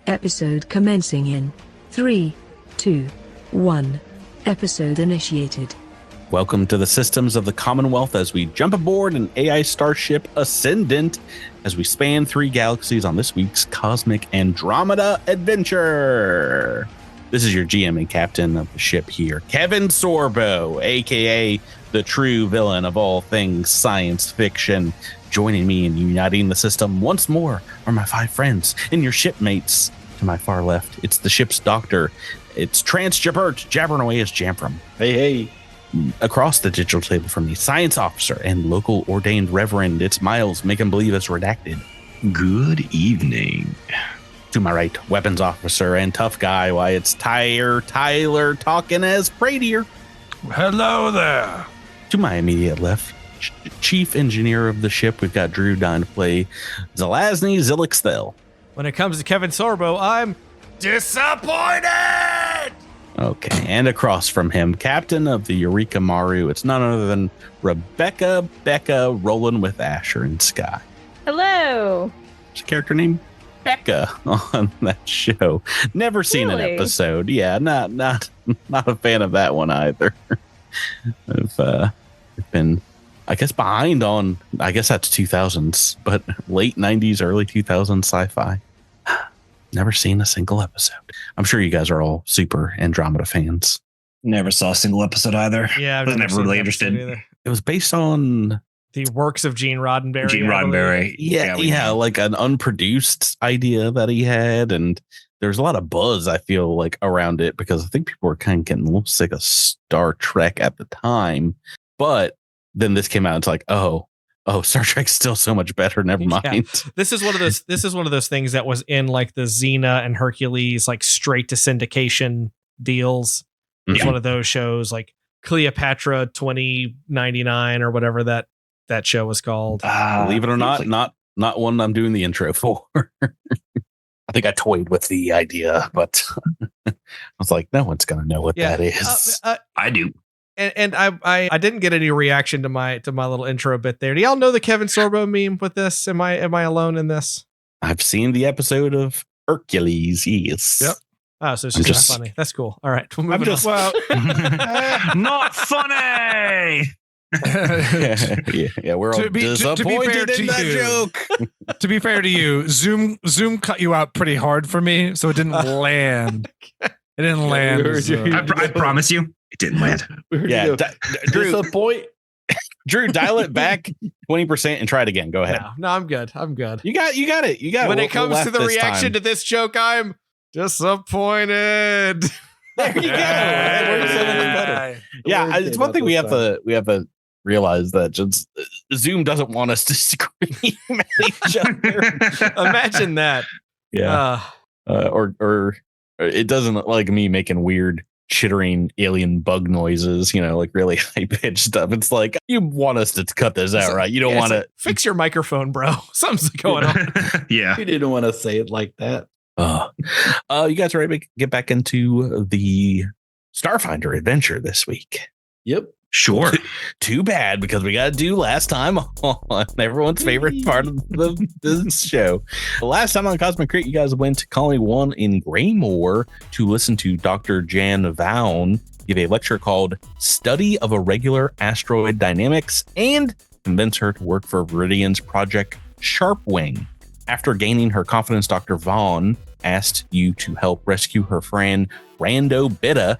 Episode commencing in 3, 2, 1. Episode initiated. Welcome to the systems of the Commonwealth as we jump aboard an AI starship Ascendant as we span 3 galaxies on this week's Cosmic Andromeda adventure. This is your GM and captain of the ship here, Kevin Sorbo, aka the true villain of all things science fiction. Joining me in uniting the system once more are my 5 friends and your shipmates. To my far left, it's the ship's doctor. It's Trance Jabert, jabbering away as Jamfram. Hey. Across the digital table from the science officer and local ordained reverend, it's Miles, make him believe it's redacted. Good evening. To my right, weapons officer and tough guy, why it's Tyler talking as Pradier. Hello there. To my immediate left, chief engineer of the ship, we've got Drew dying to play Zelazny Zilixthel. When it comes to Kevin Sorbo, I'm disappointed. Okay, and across from him, captain of the Eureka Maru, it's none other than Rebecca Becca rolling with Asher and Sky. Hello. What's the character name? Becca on that show. Never seen an episode. Yeah, not a fan of that one either. I've been, I guess, behind on, I guess that's 2000s, but late 90s, early 2000s sci-fi. Never seen a single episode. I'm sure you guys are all super Andromeda fans. Never saw a single episode either. Yeah, I was never really interested. It was based on the works of Gene Roddenberry. Gene Roddenberry. Yeah, like an unproduced idea that he had, and there's a lot of buzz, I feel like, around it because I think people were kind of getting a little sick of Star Trek at the time. But then this came out, it's like, oh, Star Trek's still so much better. Never mind. Yeah. This is one of those things that was in like the Xena and Hercules, like straight to syndication deals. It's one of those shows like Cleopatra 2099 or whatever that show was called. Believe it or not one I'm doing the intro for. I think I toyed with the idea, but I was like, no one's gonna know what that is. I do. And I didn't get any reaction to my little intro bit there. Do y'all know the Kevin Sorbo meme with this? Am I alone in this? I've seen the episode of Hercules. Yes. Yep. Oh, so it's just funny. That's cool. All right. We'll move on. Well, not funny. yeah, we're all disappointed in that joke. To be fair to you, Zoom cut you out pretty hard for me, so it didn't land. It didn't land. I promise you, it didn't land. Yeah, Drew, dial it back 20% and try it again. Go ahead. No, I'm good. You got it. When it comes to the reaction to this joke, I'm disappointed. There you go. Yeah, it's one thing we have to realize that just Zoom doesn't want us to scream at each other. Imagine that. Yeah. Or it doesn't like me making weird chittering alien bug noises, like really high pitched stuff. It's like, you want us to cut this out, right? You don't want to fix your microphone, bro. Something's going on. Yeah. You didn't want to say it like that. You guys are ready to get back into the Starfinder adventure this week? Yep. Sure. Too bad, because we got to do last time on everyone's favorite part of this show. Last time on Cosmic Crate, you guys went to Colony 1 in Greymore to listen to Dr. Jan Vaughan give a lecture called Study of Irregular Asteroid Dynamics and convince her to work for Viridian's Project Sharpwing. After gaining her confidence, Dr. Vaughan asked you to help rescue her friend Rando Bitta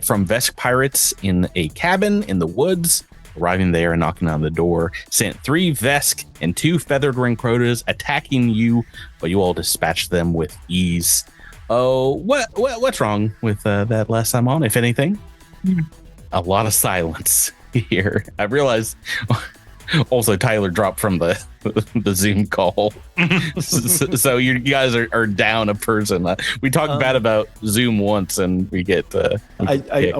from Vesk pirates in a cabin in the woods. Arriving there and knocking on the door, sent 3 Vesk and 2 feathered ring crotas attacking you, but you all dispatched them with ease. Oh, what's wrong with that last time on, if anything? A lot of silence here. I realized also Tyler dropped from the Zoom call. So you guys are down a person. We talked bad about Zoom once and we get I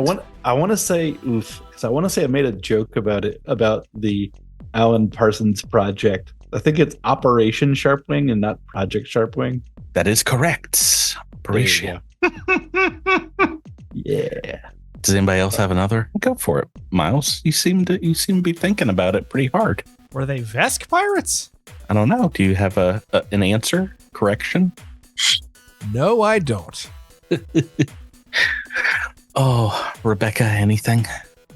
want to say oof, because I want to say I made a joke about it, about the Alan Parsons project. I think it's Operation Sharpwing and not Project Sharpwing. That is correct. Operation. Yeah. Does anybody else have another? Go for it, Miles. You seem to be thinking about it pretty hard. Were they Vesk pirates? I don't know. Do you have an answer? Correction? No, I don't. Oh, Rebecca, anything?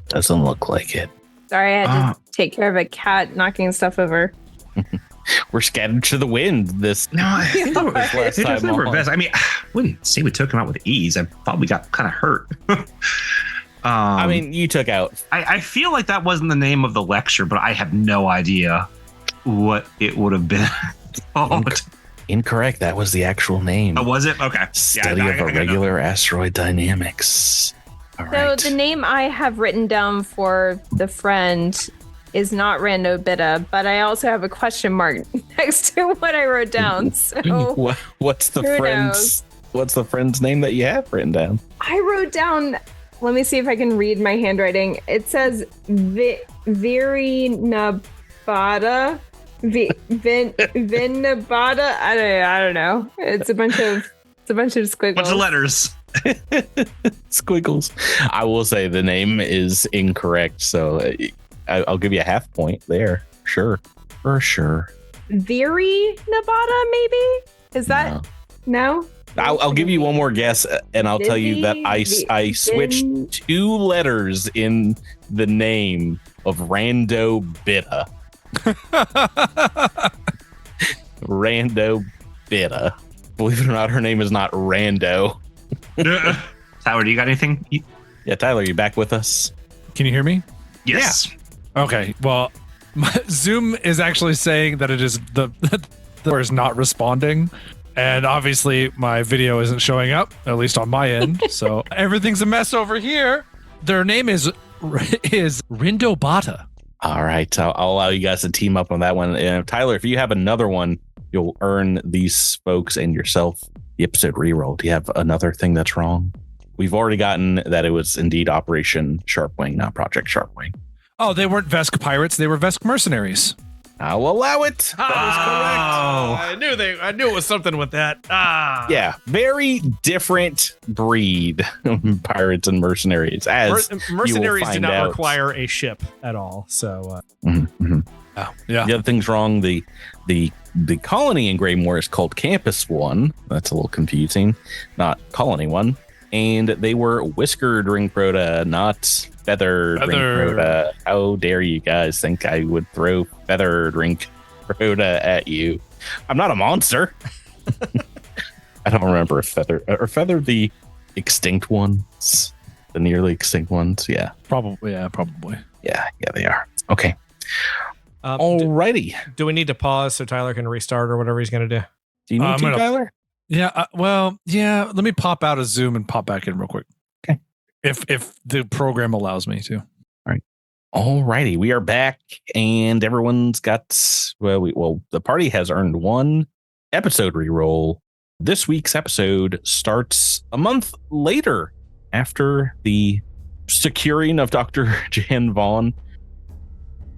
Doesn't look like it. Sorry, I had to take care of a cat knocking stuff over. We're scattered to the wind. No, I think it was last time on. best. I mean, I wouldn't say we took him out with ease. I thought we got kind of hurt. I mean, you took out. I feel like that wasn't the name of the lecture, but I have no idea what it would have been. Incorrect. That was the actual name. Oh, was it? Okay. Study of irregular asteroid dynamics. All So right. the name I have written down for the friend is not Rando Bitta, but I also have a question mark next to what I wrote down. So What's the who friend's? What's the friend's name that you have written down? I wrote down. Let me see if I can read my handwriting. It says Viri Nabata. Vinabata. I don't know. It's a bunch of squiggles. Bunch of letters. Squiggles. I will say the name is incorrect, so I'll give you a half point there. Sure, for sure. Viri Nabata, maybe? Is that no? I'll give you one more guess, and I'll tell you that I switched two letters in the name of Rando Bitta. Rando Bitta. Believe it or not, her name is not Rando. Tyler, do you got anything? Yeah, Tyler, you back with us? Can you hear me? Yes. Okay. Well, my Zoom is actually saying that it is the is not responding. And obviously my video isn't showing up, at least on my end. So everything's a mess over here. Their name is Rindo Bata. All right, I'll allow you guys to team up on that one. Tyler, if you have another one, you'll earn these folks and yourself the episode reroll. Do you have another thing that's wrong? We've already gotten that it was indeed Operation Sharpwing, not Project Sharpwing. Oh, they weren't Vesk pirates. They were Vesk mercenaries. I'll allow it. That is correct. I knew it was something with that. Yeah, very different breed pirates and mercenaries. As mercenaries do not out. require a ship at all. So Mm-hmm. Oh, yeah. The other thing's wrong. The colony in Greymore is called Campus 1. That's a little confusing. Not Colony 1. And they were whiskered ring crota, not feathered ring crota. How dare you guys think I would throw feathered ring crota at you? I'm not a monster. I don't remember if feather the extinct ones, the nearly extinct ones. Yeah, Probably. Yeah, they are. Okay. Alrighty. do we need to pause so Tyler can restart or whatever he's going to do? Do you need to, Tyler? Yeah. Let me pop out of Zoom and pop back in real quick. Okay. If the program allows me to. Alrighty, we are back, and everyone's got the party has earned one episode reroll. This week's episode starts a month later after the securing of Dr. Jan Vaughn,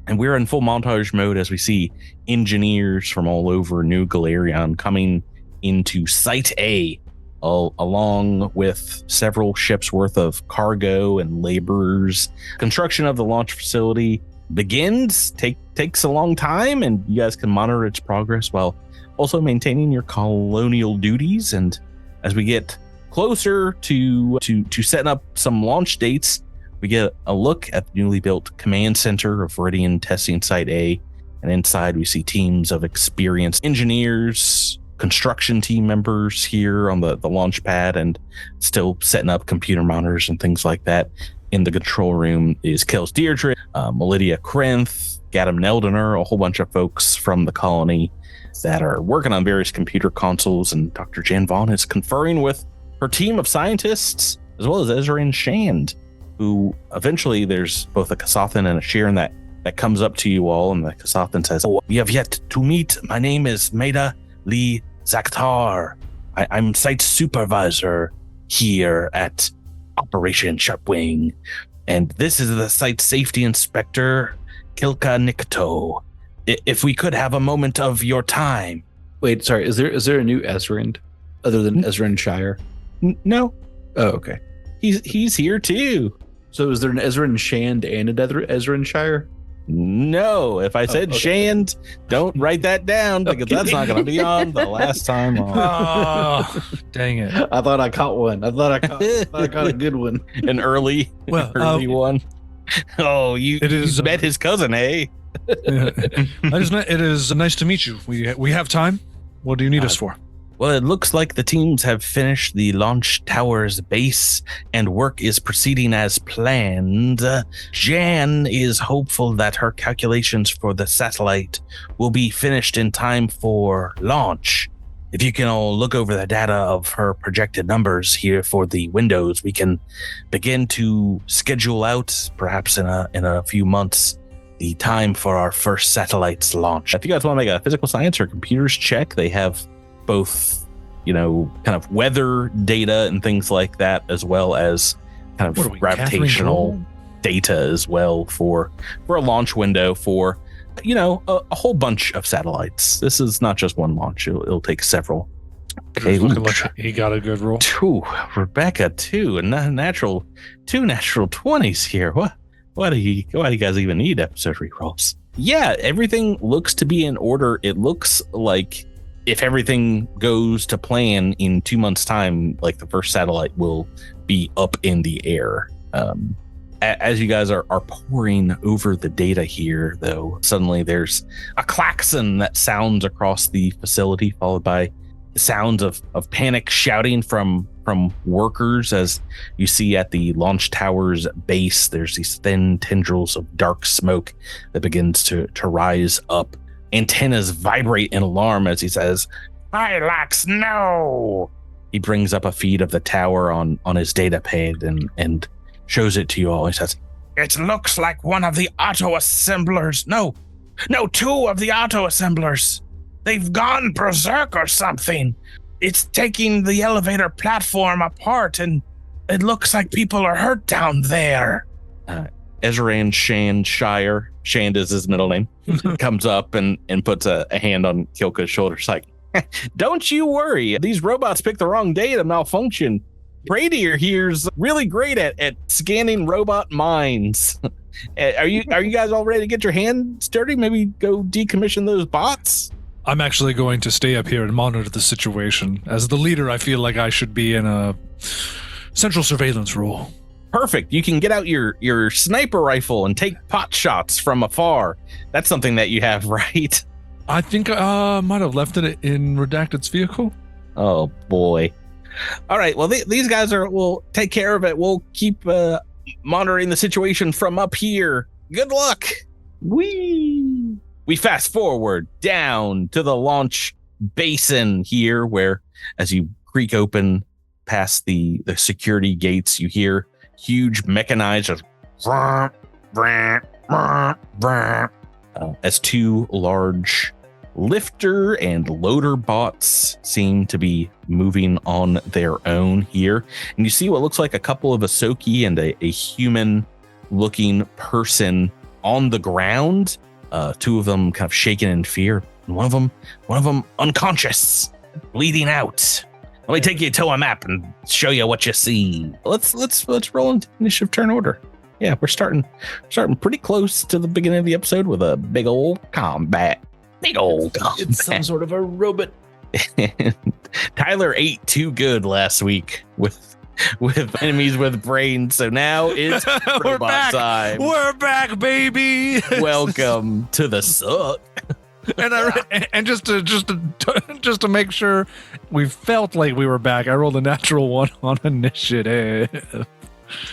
and we're in full montage mode as we see engineers from all over New Galerion coming into Site A, along with several ships worth of cargo and laborers. Construction of the launch facility begins, takes a long time, and you guys can monitor its progress while also maintaining your colonial duties. And as we get closer to setting up some launch dates, we get a look at the newly built command center of Viridian Testing Site A, and inside we see teams of experienced engineers, construction team members here on the launch pad, and still setting up computer monitors and things like that. In the control room is Kels Deirdre, Melidia Krenth, Gadam Neldener, a whole bunch of folks from the colony that are working on various computer consoles, and Dr. Jan Vaughn is conferring with her team of scientists, as well as Ezra and Shand, who eventually there's both a Kasathan and a Sharon that comes up to you all, and the Kasathan says, "Oh, we have yet to meet. My name is Maida Lee Zakhtar. I'm site supervisor here at Operation Sharpwing, and this is the site safety inspector, Kilka Nikto. If we could have a moment of your time." Wait, sorry. Is there a new Ezrand other than Ezran Shire? No. Oh, okay. He's here too. So is there an Ezran Shand and an Ezran Shire? No, if I said okay. Shand, don't write that down because that's not going to be on the last time on. Oh, dang it. I thought I caught one. I thought I caught a good one. An early one. Oh, you met his cousin, eh? It is nice to meet you. We have time. What do you need us for? Well, it looks like the teams have finished the launch tower's base and work is proceeding as planned. Jan is hopeful that her calculations for the satellite will be finished in time for launch. If you can all look over the data of her projected numbers here for the windows, we can begin to schedule out, perhaps in a few months, the time for our first satellite's launch. If you guys want to make a physical science or computers check, they have both, kind of weather data and things like that, as well as kind of gravitational data as well for a launch window for, a whole bunch of satellites. This is not just one launch. It'll take several. Okay, he got a good roll. Two, Rebecca, two natural 20s here. Why do you guys even need episode rerolls? Yeah, everything looks to be in order. It looks like if everything goes to plan in 2 months' time, like the first satellite will be up in the air. As you guys are pouring over the data here, though, suddenly there's a klaxon that sounds across the facility, followed by sounds of panic shouting from workers. As you see at the launch tower's base, there's these thin tendrils of dark smoke that begins to rise up. Antennas vibrate in alarm as he says, "Hylax, no!" He brings up a feed of the tower on his data pad and shows it to you all. He says, "It looks like one of the auto assemblers. No, two of the auto assemblers. They've gone berserk or something. It's taking the elevator platform apart, and it looks like people are hurt down there." Ezran Shire, Shand is his middle name, comes up and puts a hand on Kilka's shoulder. It's like, "Don't you worry. These robots picked the wrong day to malfunction. Bradier here's really great at scanning robot minds." Are you guys all ready to get your hands dirty? Maybe go decommission those bots? I'm actually going to stay up here and monitor the situation. As the leader, I feel like I should be in a central surveillance role. Perfect. You can get out your sniper rifle and take pot shots from afar. That's something that you have, right? I think I might have left it in Redacted's vehicle. Oh, boy. All right. Well, these guys will take care of it. We'll keep monitoring the situation from up here. Good luck. We fast forward down to the launch basin here, where as you creak open past the security gates, you hear huge mechanized as two large lifter and loader bots seem to be moving on their own here. And you see what looks like a couple of Ahsoki and a human looking person on the ground. Two of them kind of shaking in fear. And one of them unconscious, bleeding out. Let me take you to a map and show you what you see. Let's roll into initiative turn order. Yeah, we're starting pretty close to the beginning of the episode with a big old combat. It's some sort of a robot. Tyler ate too good last week with enemies with brains, so now it's robot time. We're back, baby. Welcome to the suck. And just to make sure we felt like we were back, I rolled a natural one on initiative.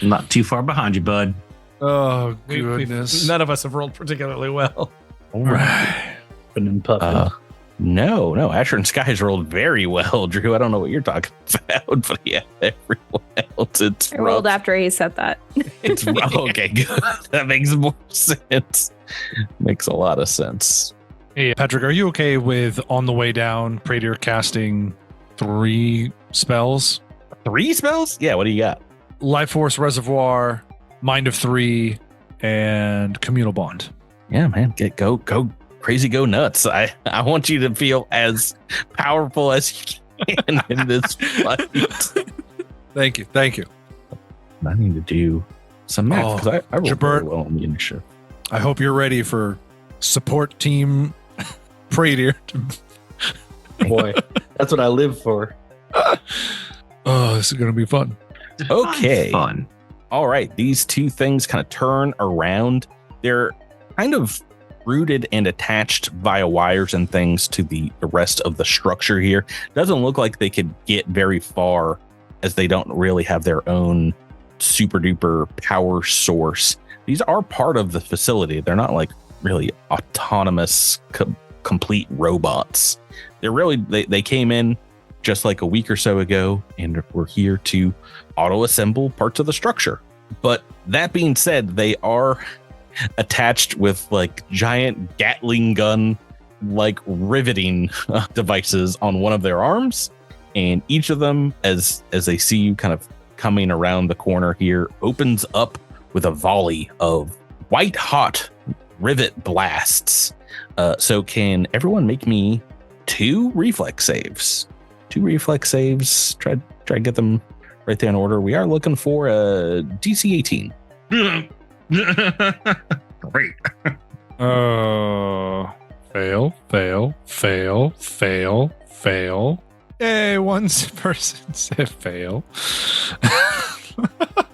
Not too far behind you, bud. Oh goodness! None of us have rolled particularly well. All right. No, Asher and Skies rolled very well, Drew. I don't know what you're talking about, but yeah, everyone else, it's I rolled after he said that. It's okay, good. That makes more sense. Makes a lot of sense. Hey, Patrick, are you okay with on the way down, Pradier casting 3 spells? 3 spells? Yeah, what do you got? Life Force Reservoir, Mind of 3, and Communal Bond. Yeah, man, go crazy, go nuts. I want you to feel as powerful as you can in this fight. Thank you. I need to do some math because I rolled very well on the initiative. I hope you're ready for support team Praetor. Boy, that's what I live for. Oh, this is going to be fun. Okay. Fun. All right. These two things kind of turn around. They're kind of rooted and attached via wires and things to the rest of the structure here. Doesn't look like they could get very far, as they don't really have their own super duper power source. These are part of the facility. They're not like really autonomous, complete robots. They're really, they came in just like a week or so ago, and we're here to auto assemble parts of the structure. But that being said, they are attached with like giant Gatling gun like riveting devices on one of their arms, and each of them, as they see you kind of coming around the corner here, opens up with a volley of white hot rivet blasts. So can everyone make me 2 reflex saves? 2 reflex saves. Try to get them right there in order. We are looking for a DC 18. Great. Fail. Hey, one person said fail.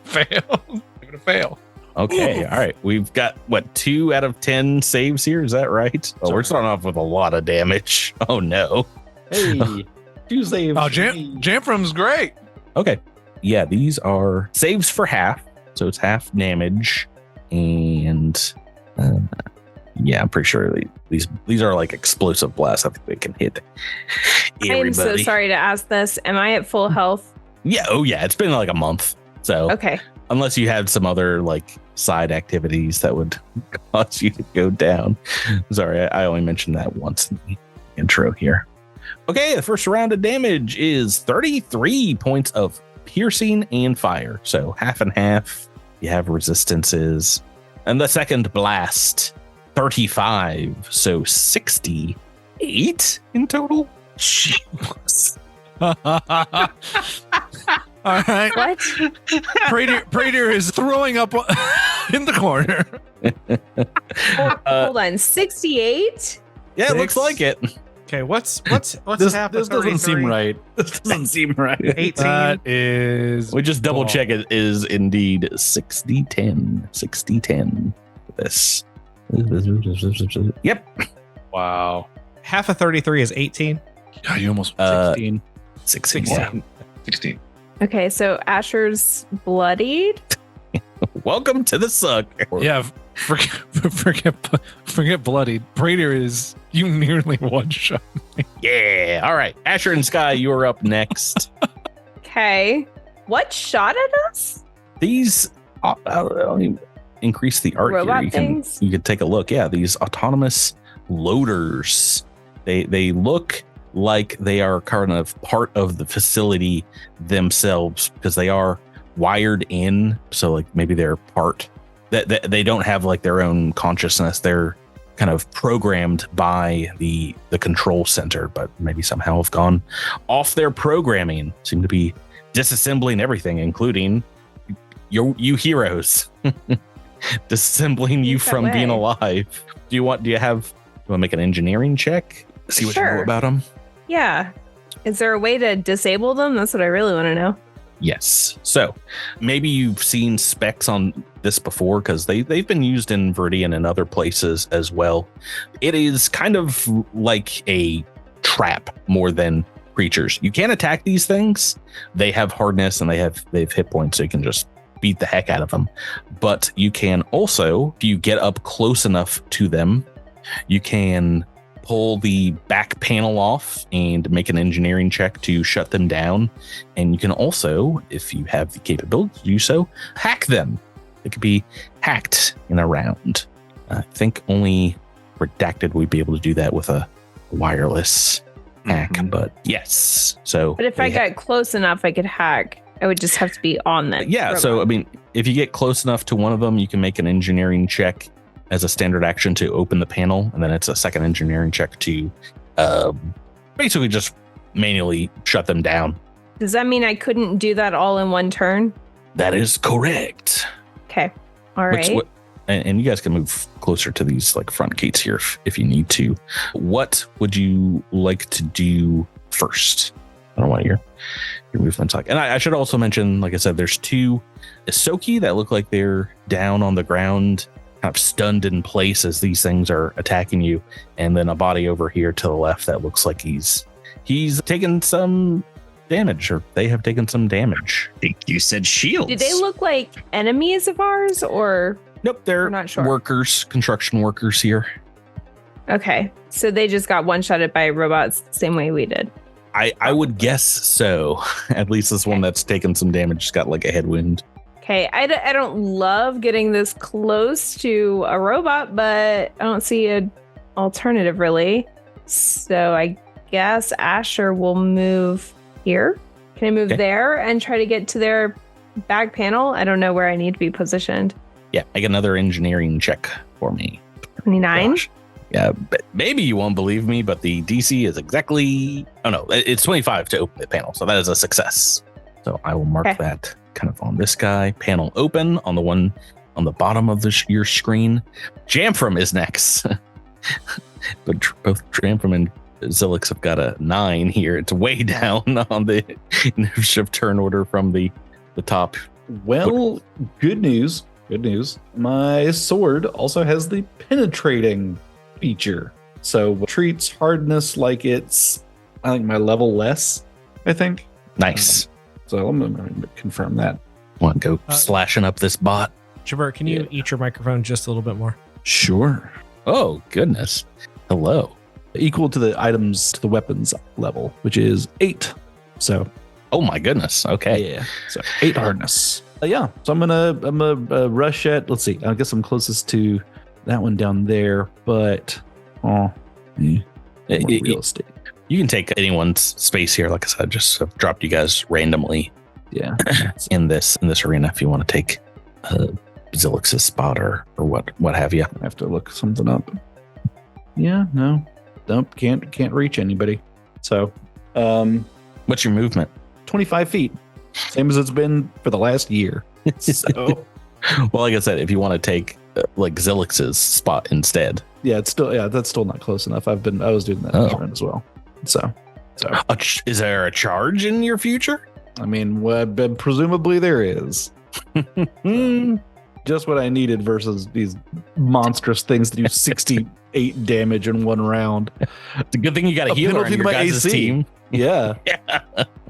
Fail. Give it a fail. Okay. All right. We've got 2 out of 10 saves here. Is that right? Oh, we're starting off with a lot of damage. Oh no. Hey, 2 saves. Oh, Jamfram's great. Okay. Yeah, these are saves for half. So it's half damage. And yeah, I'm pretty sure these are like explosive blasts. I think they can hit everybody. I am so sorry to ask this. Am I at full health? Yeah. Oh yeah. It's been like a month. So Okay. unless you had some other like side activities that would cause you to go down. Sorry, I only mentioned that once in the intro here. Okay, the first round of damage is 33 points of piercing and fire. So half and half. You have resistances. And the second blast, 35. So 68 in total. Jeez. All right. What? Praetor is throwing up in the corner. Hold on. 68? Yeah, it looks like it. Okay, what's This half of doesn't seem 33? right. This doesn't seem right. 18. That is. We just double check it is indeed 60-10. 60-10. This. Yep. Wow. Half of 33 is 18. God, you almost. 16. 16. 16. Okay, so Asher's bloodied. Welcome to the suck. Yeah, forget bloody. Praetor is you nearly one shot. Yeah. All right. Asher and Sky, you're up next. Okay. What shot at us? These I'll increase the art Robot here. things? You can take a look. Yeah, these autonomous loaders. They look like they are kind of part of the facility themselves because they are wired in. So like maybe they're part that they don't have like their own consciousness. They're kind of programmed by the control center, but maybe somehow have gone off their programming. Seem to be disassembling everything, including you heroes. Disassembling you That from being way. alive. Do you want to make an engineering check? See what you know Sure. about them? Yeah. Is there a way to disable them? That's what I really want to know. Yes. So maybe you've seen specs on this before because they've been used in Viridian and other places as well. It is kind of like a trap more than creatures. You can't attack these things. They have hardness and they have hit points, so you can just beat the heck out of them. But you can also, if you get up close enough to them, you can pull the back panel off and make an engineering check to shut them down. And you can also, if you have the capability to do so, hack them. It could be hacked in a round. I think only Redacted would be able to do that with a wireless hack, but yes. So, But if I got close enough, I could hack. I would just have to be on them. yeah. So, I mean, if you get close enough to one of them, you can make an engineering check as a standard action to open the panel, and then it's a second engineering check to basically just manually shut them down. Does that mean I couldn't do that all in one turn? That is correct. Okay. All right. and you guys can move closer to these like front gates here if you need to. What would you like to do first? I don't want your movement talk. And I should also mention, like I said, there's 2 Isoki that look like they're down on the ground, kind of stunned in place as these things are attacking you, and then a body over here to the left that looks like he's taken some damage, or they have taken some damage. I think you said shields. Did they look like enemies of ours, or? Nope, they're not sure. workers, construction workers here. Okay, so they just got one-shotted by robots the same way we did. I would guess so. At least this one that's taken some damage just got like a headwind. Okay, I don't love getting this close to a robot, but I don't see an alternative really. So I guess Asher will move here. Can I move there and try to get to their back panel? I don't know where I need to be positioned. Yeah, make another engineering check for me. 29. Gosh. Yeah, but maybe you won't believe me, but the DC is exactly... Oh, no, it's 25 to open the panel, so that is a success. So I will mark that kind of on this guy. Panel open on the one on the bottom of your screen. Jamfram is next. But both Jamfram and Zilix have got a 9 here. It's way down on the initiative turn order from the top. Well, good news. Good news. My sword also has the penetrating feature. So treats hardness like it's, I think, my level less, I think. Nice. So I'm going to confirm that. Want to go slashing up this bot? Javert, can you eat your microphone just a little bit more? Sure. Oh, goodness. Hello. Equal to the items to the weapons level, which is 8. So. Oh my goodness. Okay. Yeah. So 8 hardness. Yeah. So I'm gonna rush at. Let's see. I guess I'm closest to that one down there, but real estate. You can take anyone's space here. Like I said, just have dropped you guys randomly. Yeah. in this arena, if you want to take Zilix's spot or what have you. I have to look something up. Yeah. No. Can't reach anybody. So, what's your movement? 25 feet. Same as it's been for the last year. So, well, like I said, if you want to take like Zilix's spot instead. Yeah, that's still not close enough. I was doing that run as well. So is there a charge in your future? I mean, presumably there is. Just what I needed versus these monstrous things that do 68 damage in one round. It's a good thing you got a healer on your guys' team. Yeah.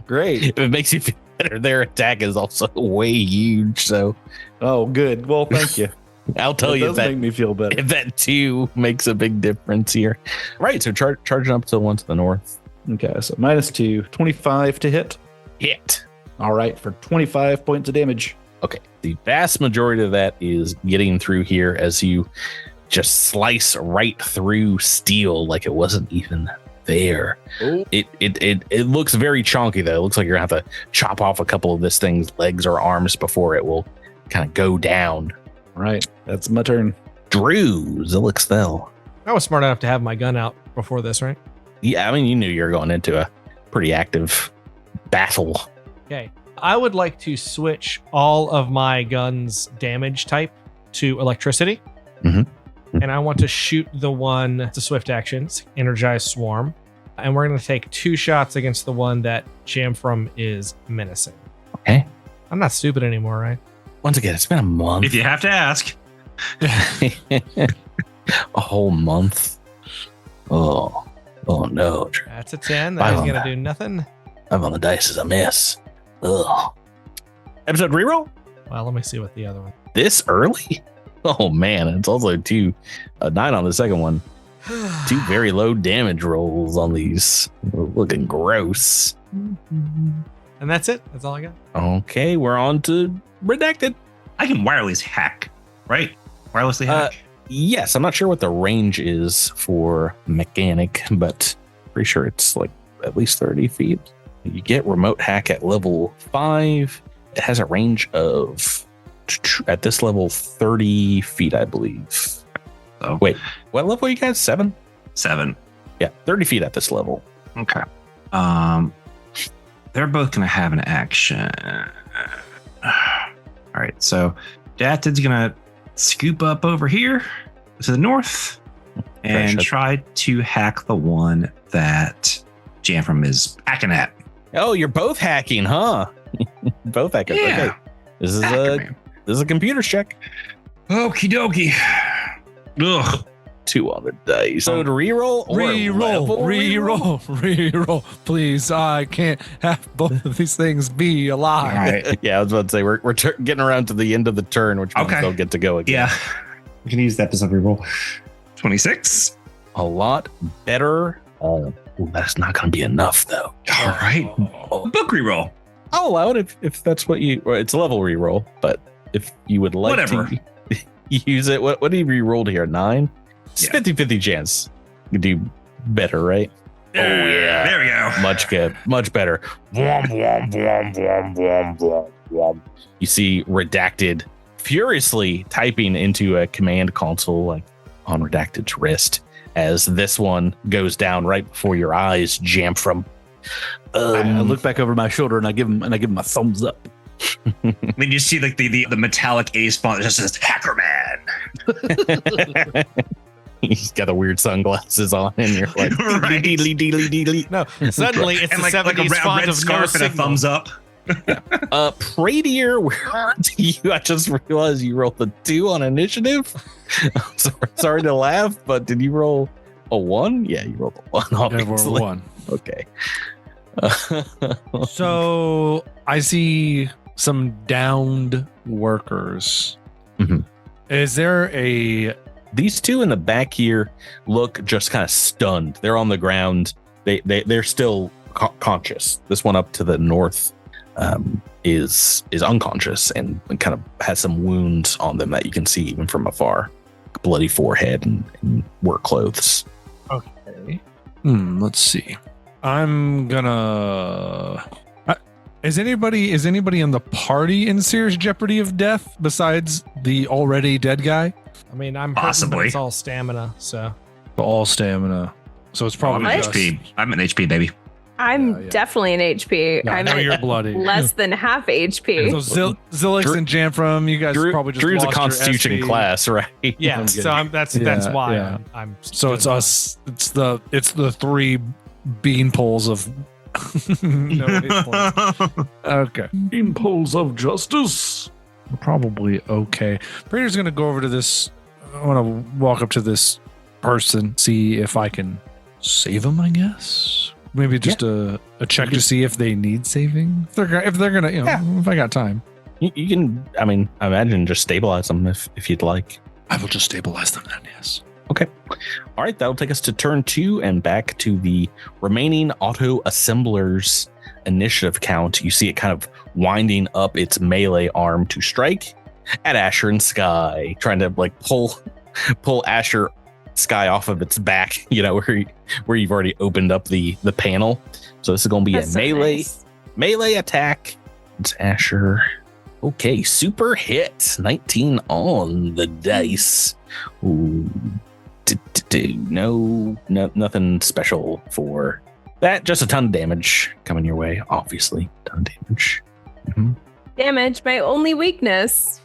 Great. If it makes you feel better, their attack is also way huge. So, oh, good. Well, thank you. I'll tell you that make me feel better. If that too makes a big difference here. Right. So charging up to the one to the north. Okay. So -2, 25 to hit. Hit. All right. For 25 points of damage. Okay. The vast majority of that is getting through here as you just slice right through steel like it wasn't even there. Oh. It looks very chonky though. It looks like you're gonna have to chop off a couple of this thing's legs or arms before it will kind of go down. Right. That's my turn. Drew, Zilix Thel. I was smart enough to have my gun out before this, right? Yeah, I mean, you knew you were going into a pretty active battle. Okay. I would like to switch all of my gun's damage type to electricity. Mm-hmm. And I want to shoot the one, it's a swift action, energize swarm. And we're going to take 2 shots against the one that Jamfram is menacing. Okay. I'm not stupid anymore, right? Once again, it's been a month. If you have to ask. A whole month. Oh no. That's a 10. That is going to do nothing. 5 on the dice is a miss. Ugh. Episode reroll? Well, let me see what the other one. This early? Oh man, it's also 9 on the second one. 2 very low damage rolls on these. Looking gross. And that's it. That's all I got. Okay, we're on to Redacted. I can wireless hack, right? Wirelessly hack. Yes, I'm not sure what the range is for mechanic, but pretty sure it's like at least 30 feet. You get remote hack at level 5. It has a range of, at this level, 30 feet, I believe. So, wait, what level are you guys? 7? 7. Yeah, 30 feet at this level. Okay. They're both going to have an action. All right, so Datid's going to scoop up over here to the north and try to hack the one that Jamfram is hacking at. Oh, you're both hacking, huh? Both hacking. Yeah. Okay. This is a computer check. Okie dokie. Ugh. 2 on the dice. So to reroll or reroll. Please, I can't have both of these things be alive. All right. Yeah, I was about to say we're getting around to the end of the turn, which means they'll get to go again. Yeah. We can use that as a reroll. 26. A lot better. Oh, that's not going to be enough, though. All right. Book reroll. I'll allow it if that's what you. Well, it's a level reroll, but if you would like to use it, what do you rerolled here? 9. It's 50-50 chance. You do better, right? Oh yeah. There we go. Much good. Much better. You see Redacted furiously typing into a command console, like on Redacted's wrist, as this one goes down right before your eyes, Jamfram. I look back over my shoulder and I give him a thumbs up. Then you see like the metallic ace font that just says Hacker Man. He's got the weird sunglasses on, and you're like, deedly. No, suddenly it's and the 70s font of no and a signal. thumbs up. Pradier, where do you? I just realized you rolled a 2 on initiative. I'm sorry to laugh, but did you roll a 1? Yeah, you rolled a 1. Obviously. Yeah, 1. Okay. So I see some downed workers. Mm-hmm. Is there a... These 2 in the back here look just kind of stunned. They're on the ground. They're still conscious. This one up to the north is unconscious and kind of has some wounds on them that you can see even from afar. Bloody forehead and work clothes. Okay. Let's see. I'm gonna... Is anybody in the party in serious jeopardy of death besides the already dead guy? I mean, I'm hurting, but it's all stamina, so. All stamina. So it's probably I'm just... HP. I'm an HP, baby. I'm definitely an HP. Yeah, I'm I know at you're bloody. less than half HP. So Zilix and Jamfram, you guys probably just Drew's a lost your Constitution SP. class, right? Yeah, so that's why Yeah. I'm So it's us. It's the 3 bean poles of no hit points. Okay. Bean poles of justice. Probably okay. Prater's gonna go over to this. I want to walk up to this person, see if I can save him. I guess maybe just a check to see if they need saving. If they're gonna, if I got time, You can. I mean, I imagine just stabilize them if you'd like. I will just stabilize them then. Yes. Okay. All right. That'll take us to turn 2 and back to the remaining auto assemblers initiative count. You see it kind of winding up its melee arm to strike at Asher and Sky, trying to like pull Asher Sky off of its back, where you've already opened up the panel. So this is going to be That's so melee attack. It's Asher. Okay, super hit. 19 on the dice. Ooh. No, nothing special for that. Just a ton of damage coming your way. Obviously, ton of damage. Mm-hmm. Damage, my only weakness.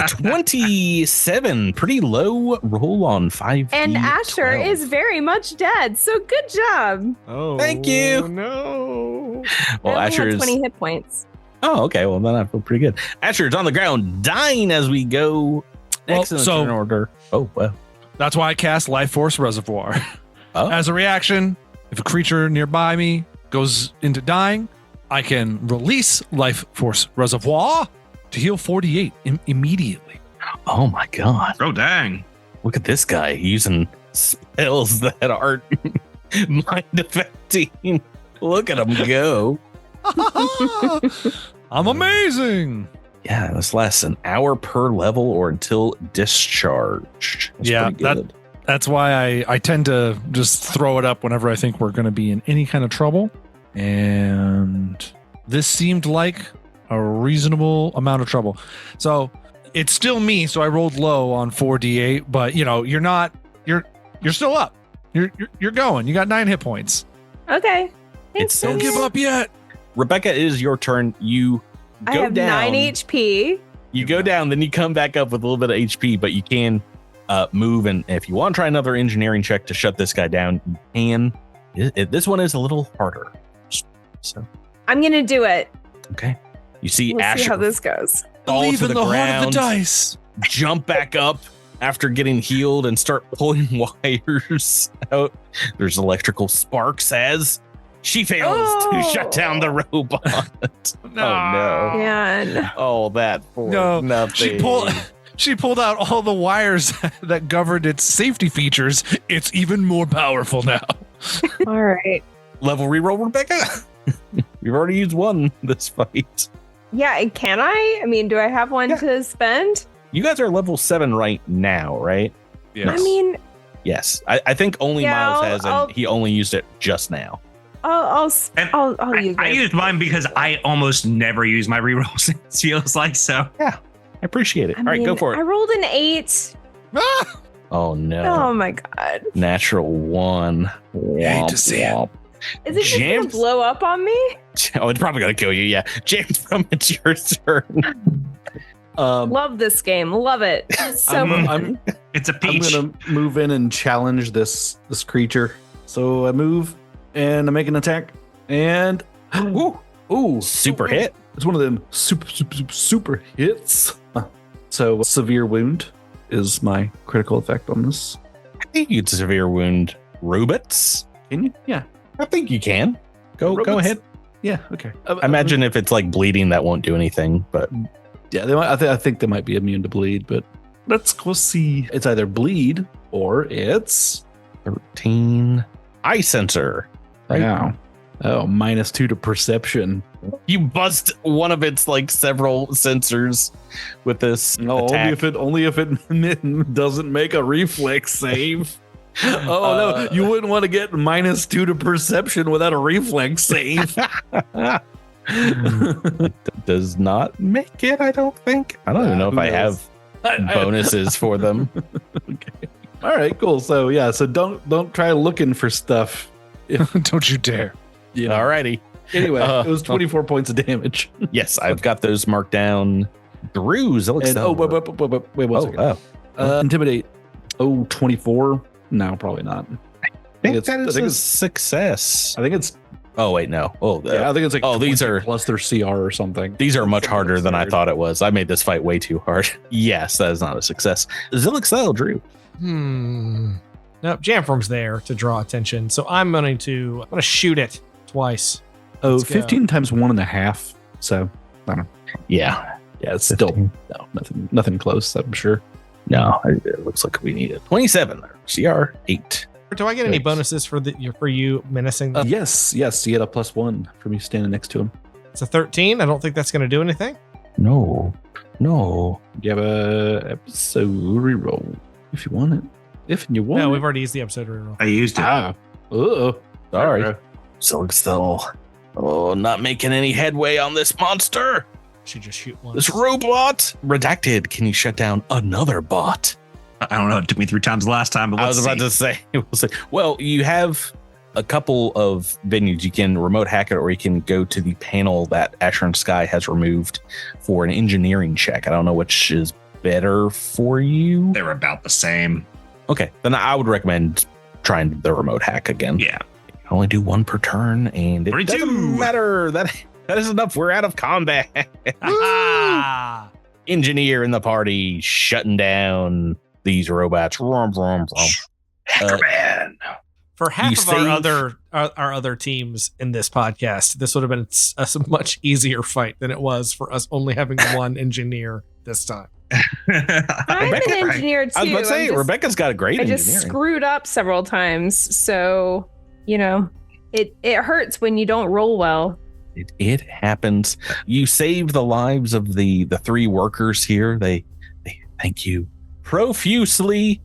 27. Pretty low roll on 5. And Asher is very much dead. So good job. Oh, thank you. No. Well, I only Asher had is 20 hit points. Oh, okay. Well, then I feel pretty good. Asher is on the ground, dying as we go. Next in the turn order. Oh, well. That's why I cast Life Force Reservoir. Oh. As a reaction, if a creature nearby me goes into dying, I can release Life Force Reservoir to heal 48 immediately. Oh my God. Oh, dang. Look at this guy using spells that aren't mind affecting. Look at him go. I'm amazing. Yeah, this lasts an hour per level or until discharged. That's Yeah, pretty good. That's why I tend to just throw it up whenever I think we're going to be in any kind of trouble. And this seemed like a reasonable amount of trouble. So it's still me. So I rolled low on 4d8, but you're still up. You're going. You got 9 hit points. Okay. Thanks, Don't give up yet. Rebecca, it is your turn. You I go have down. 9 HP. You go down, then you come back up with a little bit of HP, but you can move. And if you want to try another engineering check to shut this guy down, you can. This one is a little harder. So I'm gonna do it. okay. You see We'll see Asher how this goes. fall Believe to in the the heart of ground, the dice. jump back up after getting healed, and start pulling wires out. There's electrical sparks as she fails to shut down the robot. Oh no! Man. Oh, that for No, nothing. She pulled out all the wires that governed its safety features. It's even more powerful now. All right. Level reroll, Rebecca. We've already used one this fight. Yeah, can I? I mean, do I have one Yeah. to spend? You guys are level 7 right now, right? I mean, Yes. I think only Yeah, Miles has, and I'll- he only used it just now. I'll use I it. used mine because I almost never use my rerolls. It feels like so. I appreciate it. I All right, go mean, for I it. rolled an 8. Oh no. Oh my god. Natural 1. hate to see it. Is it just gonna James? blow up on me? Oh, it's probably gonna kill you. Yeah, James, from it's your turn. Love this game. Love it. So I'm It's a peach. gonna move in and challenge this creature. So I move and I make an attack and ooh, Super hit. It's one of them super hits. So severe wound is my critical effect on this. I think you could severe wound robots. Can you? Yeah. I think you can. Go Robots? ahead. Yeah. Okay. I imagine if it's like bleeding, that won't do anything. But Yeah, they might, I think they might be immune to bleed, but let's go see. It's either bleed or it's 13 eye sensor. Right. wow. Oh, -2 to perception. You bust one of its like several sensors with this No, attack. only if it doesn't make a reflex save. Oh no, you wouldn't want to get -2 to perception without a reflex save. Does not make it, I don't think. I don't even know if Who I knows? have bonuses for them. Okay. All right, cool. So yeah, so don't try looking for stuff. Don't you dare. Yeah. Alrighty. Anyway, it was 24 points of damage. Yes, I've got those marked down. Drew's. It looks And wait one second. Intimidate. 24. No, probably not. I think it's- that I is think a it's- success. I think it's Oh wait, no. Oh, yeah. I think it's like oh, these 20 are plus their CR or something. these are much Something harder than I absurd. thought it was. I made this fight way too hard. Yes, that is not a success. Zillick style, Drew. Nope, Jamfrom's there to draw attention, so I'm gonna shoot it twice. Oh, Let's go. 15 times 1.5. So Yeah. yeah, it's still no, nothing close. I'm sure. No, it looks like we need it. 27 there. CR 8. Do I get any Yikes. bonuses for you menacing? Yes, you get a +1 for me standing next to him. It's a 13. I don't think that's gonna do anything. No. You have a episode reroll if you want it. If you want No, it. we've already used the episode reroll. I used it. Sorry. Zillick still not making any headway on this monster. Should just shoot one. This robot. Redacted. Can you shut down another bot? I don't know. It took me 3 times last time, but I let's was about see. to say, well, you have a couple of venues. You can remote hack it, or you can go to the panel that Asher and Sky has removed for an engineering check. I don't know which is better for you. They're about the same. Okay, then I would recommend trying the remote hack again. Yeah. You can only do one per turn, and it 42. doesn't matter. That is enough. We're out of combat. Ah! Engineer in the party shutting down these robots. Vroom, vroom, vroom. Hackerman. For half You of save- our other teams in this podcast, this would have been a much easier fight than it was for us only having one engineer this time. I'm Rebecca, an engineer too. I was about to say, Rebecca's got a great I just engineering. screwed up several times, so it hurts when you don't roll well. It happens. You save the lives of the 3 workers here. They thank you profusely.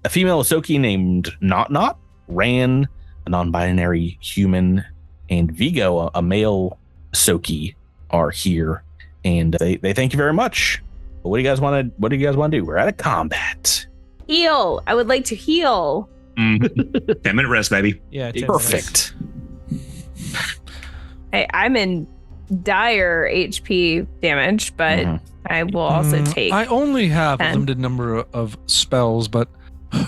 A female Ahsoki named Not ran, a non-binary human, and Vigo, a male Ahsoki, are here, and they thank you very much. What do you guys want to do? We're out of combat. Heal. I would like to heal. 10-minute rest, baby. Yeah, 10 minutes. Perfect. I'm in dire HP damage, but I will also take. I only have 10. a limited number of spells, but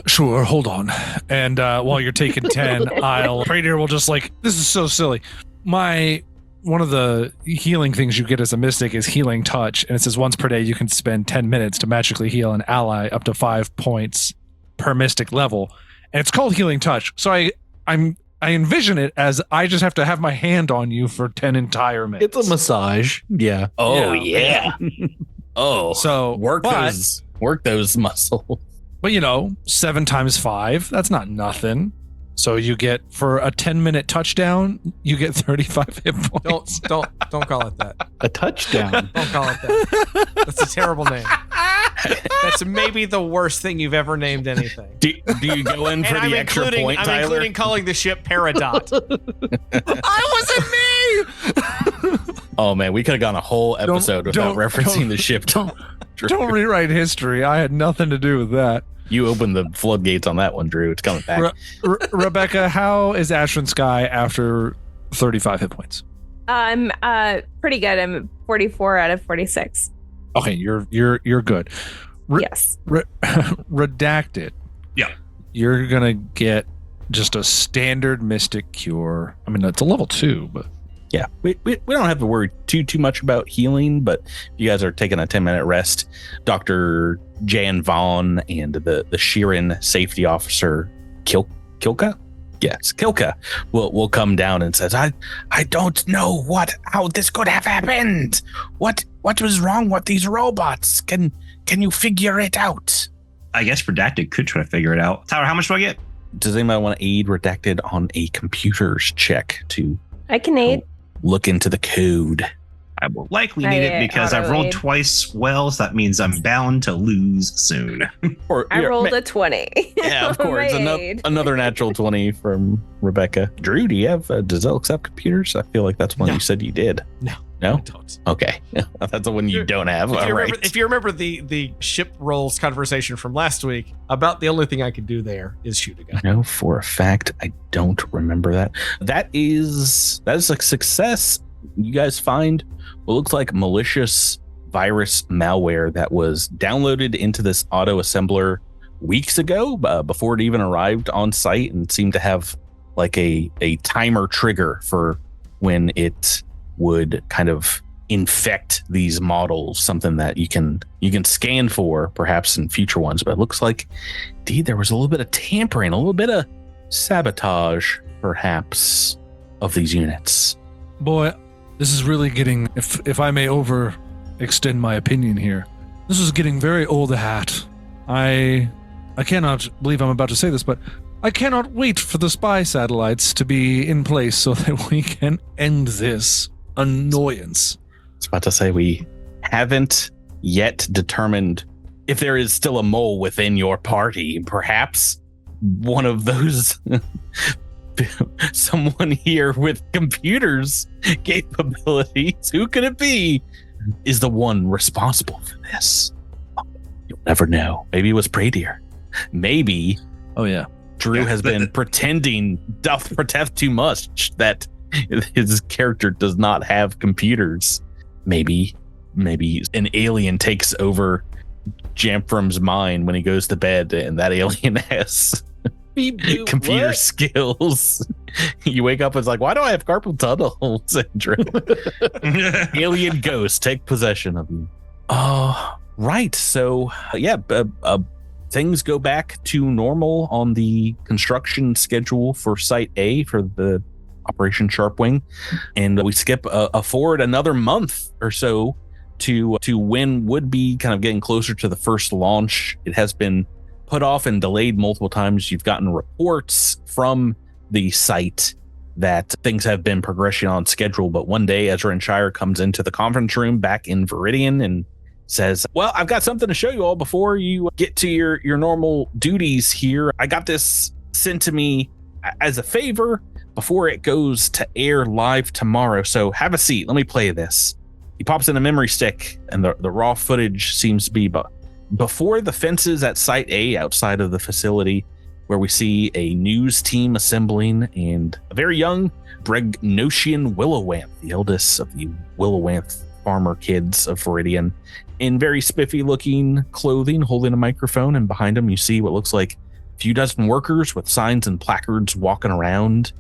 sure, hold on. And while you're taking 10, Praetor will just this is so silly. One of the healing things you get as a mystic is healing touch, and it says once per day you can spend 10 minutes to magically heal an ally up to 5 points per mystic level, and it's called healing touch. So I envision it as I just have to have my hand on you for 10 entire minutes. It's a massage. Yeah. Oh yeah. Oh, So work those muscles. But 7 times 5, that's not nothing. So you get, for a 10-minute touchdown, you get 35 hit points. Don't call it that. A touchdown. Don't call it that. That's a terrible name. That's maybe the worst thing you've ever named anything. Do you go in for the extra point, Tyler? I'm including calling the ship Peridot. I wasn't me! Oh man, we could have gone a whole episode without referencing the ship. Don't rewrite history. I had nothing to do with that. You opened the floodgates on that one, Drew. It's coming back. Rebecca, how is Ashland Sky after 35 hit points? I'm pretty good. I'm 44 out of 46. Okay, you're good. Yes. Redacted. Yeah. You're gonna get just a standard mystic cure. I mean, it's a level 2, but Yeah, we don't have to worry too much about healing, but you guys are taking a 10-minute rest. Dr. Jan Vaughn and the Sheeran safety officer, Kilka? Yes, Kilka will come down and says, I don't know how this could have happened. What was wrong with these robots? Can you figure it out? I guess Redacted could try to figure it out. Tyler, how much do I get? Does anybody want to aid Redacted on a computer's check to I can aid. look into the code? I will likely need it because I've rolled auto-aid. twice well, so that means I'm bound to lose soon. I rolled a 20. Yeah, of course. My aid. Another natural 20 from Rebecca. Drew, do you have does it accept computers? I feel like that's one No. you said you did. No. No? I don't. Okay. That's the one you don't have. All right. If you remember the ship rolls conversation from last week, about the only thing I could do there is shoot a gun. No, for a fact, I don't remember that. That is a success. You guys find what looks like malicious virus malware that was downloaded into this auto assembler weeks ago, before it even arrived on site, and seemed to have like a timer trigger for when it would kind of infect these models, something that you can scan for perhaps in future ones. But it looks like indeed there was a little bit of tampering, a little bit of sabotage perhaps of these units. boy, this is really getting, if I may overextend my opinion here, this is getting very old hat. I cannot believe I'm about to say this, but I cannot wait for the spy satellites to be in place so that we can end this annoyance. I was about to say, we haven't yet determined if there is still a mole within your party. Perhaps one of those, someone here with computers capabilities, who could it be, is the one responsible for this. You'll never know. Maybe it was Praetor. Maybe Oh yeah. Drew has been pretending, doth protest too much, that his character does not have computers. Maybe an alien takes over Jamfram's mind when he goes to bed, and that alien has computer skills. You wake up and it's like, why do I have carpal tunnel syndrome? Alien ghosts take possession of you. Right. So things go back to normal on the construction schedule for Site A for the Operation Sharpwing, and we skip forward another month or so to when would be kind of getting closer to the first launch. It has been put off and delayed multiple times. You've gotten reports from the site that things have been progressing on schedule, but one day Ezra and Shire comes into the conference room back in Viridian and says, well, I've got something to show you all before you get to your normal duties here. I got this sent to me as a favor before it goes to air live tomorrow. So have a seat. Let me play this. He pops in a memory stick, and the raw footage seems to be before the fences at Site A outside of the facility. where we see a news team assembling and a very young Bregnosian Willowanth, the eldest of the Willowanth farmer kids of Viridian, in very spiffy looking clothing, holding a microphone. And behind him, you see what looks like a few dozen workers with signs and placards walking around.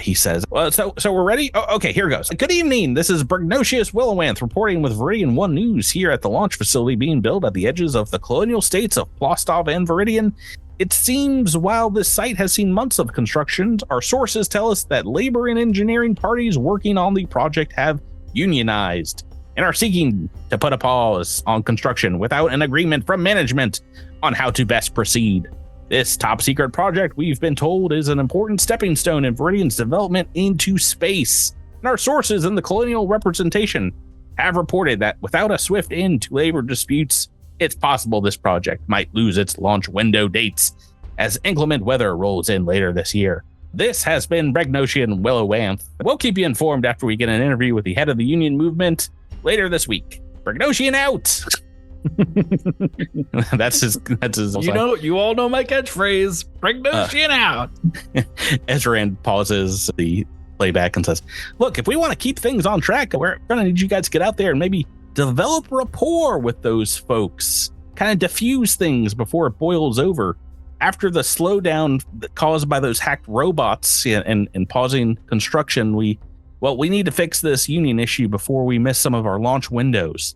He says, well, so we're ready? Oh, okay, here goes. Good evening. This is Bregnosius Willowanth reporting with Viridian 1 News here at the launch facility being built at the edges of the colonial states of Plostov and Viridian. It seems while this site has seen months of construction, our sources tell us that labor and engineering parties working on the project have unionized and are seeking to put a pause on construction without an agreement from management on how to best proceed. This top secret project, we've been told, is an important stepping stone in Viridian's development into space. And our sources in the colonial representation have reported that without a swift end to labor disputes, it's possible this project might lose its launch window dates as inclement weather rolls in later this year. This has been Bregnosian Willowanth. We'll keep you informed after we get an interview with the head of the union movement later this week. Bregnosian out! That's his. You all know my catchphrase. Bregnosian out. Ezran pauses the playback and says, look, if we want to keep things on track, we're going to need you guys to get out there and maybe develop rapport with those folks, kind of diffuse things before it boils over. After the slowdown caused by those hacked robots and pausing construction, we need to fix this union issue before we miss some of our launch windows.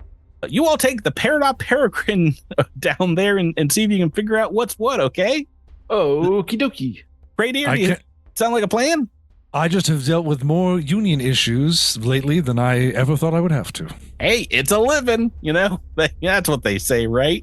You all take the Peridot Peregrine down there and see if you can figure out what's what, okay? Okie dokie. Praetor, sound like a plan? I just have dealt with more union issues lately than I ever thought I would have to. Hey, it's a living, That's what they say, right?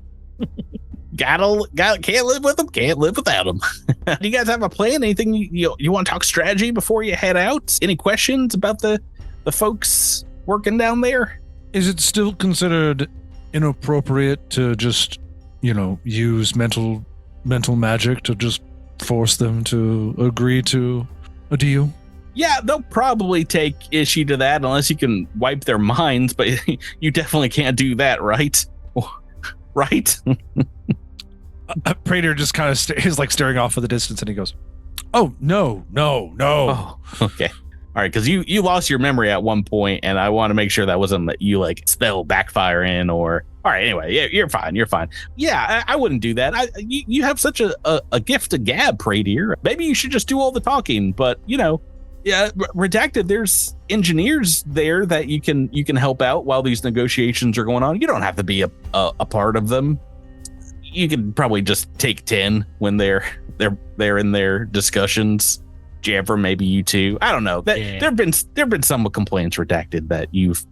Can't live with them, can't live without them. Do you guys have a plan? Anything you want to talk strategy before you head out? Any questions about the folks working down there? Is it still considered inappropriate to just, use mental magic to just force them to agree to a deal? Yeah, they'll probably take issue to that unless you can wipe their minds, but you definitely can't do that, right? Right? Praetor just kind of is like staring off in the distance, and he goes, "Oh no!" Oh, okay. All right, because you lost your memory at one point, and I want to make sure that wasn't you like spell backfiring or. All right, anyway, yeah, you're fine. Yeah, I wouldn't do that. You have such a gift of gab, Praetor. Maybe you should just do all the talking, but Redacted, there's engineers there that you can help out while these negotiations are going on. You don't have to be a part of them. You can probably just take 10 when they're in their discussions. Jamfer, maybe you too. I don't know. There've been some complaints, Redacted, that you've.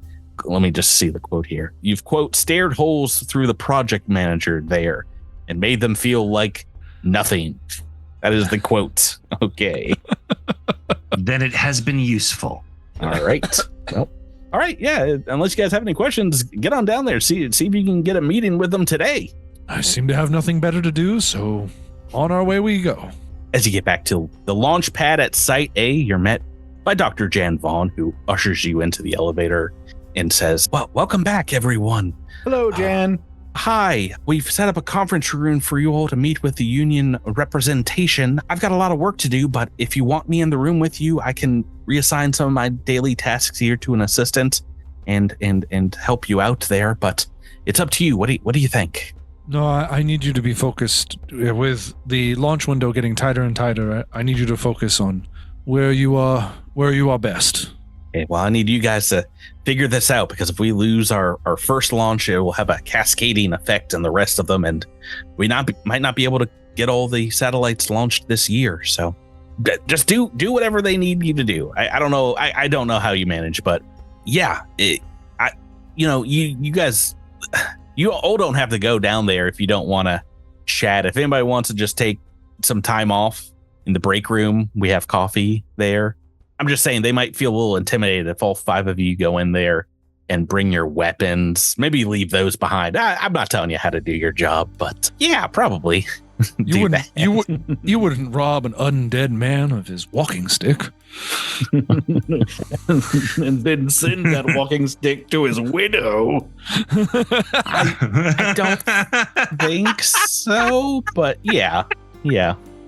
Let me just see the quote here. You've, quote, stared holes through the project manager there and made them feel like nothing. That is the quote. Okay. Then it has been useful. All right. Well, all right. Yeah. Unless you guys have any questions, get on down there. See if you can get a meeting with them today. I seem to have nothing better to do, so on our way we go. As you get back to the launch pad at Site A, you're met by Dr. Jan Vaughn, who ushers you into the elevator and says, well, welcome back, everyone. Hello, Jan. Hi, we've set up a conference room for you all to meet with the union representation. I've got a lot of work to do, but if you want me in the room with you, I can reassign some of my daily tasks here to an assistant and help you out there, but it's up to you. What do you think? No, I need you to be focused. With the launch window getting tighter and tighter, I need you to focus on where you are best. Okay, well, I need you guys to figure this out, because if we lose our first launch, it will have a cascading effect on the rest of them, and we might not be able to get all the satellites launched this year. So just do whatever they need you to do. I don't know. I don't know how you manage, but yeah, you guys, you all don't have to go down there if you don't want to chat. If anybody wants to just take some time off in the break room, we have coffee there. I'm just saying they might feel a little intimidated if all 5 of you go in there and bring your weapons. Maybe leave those behind. I'm not telling you how to do your job, but yeah, probably. You wouldn't rob an undead man of his walking stick. And then send that walking stick to his widow. I don't think so, but yeah.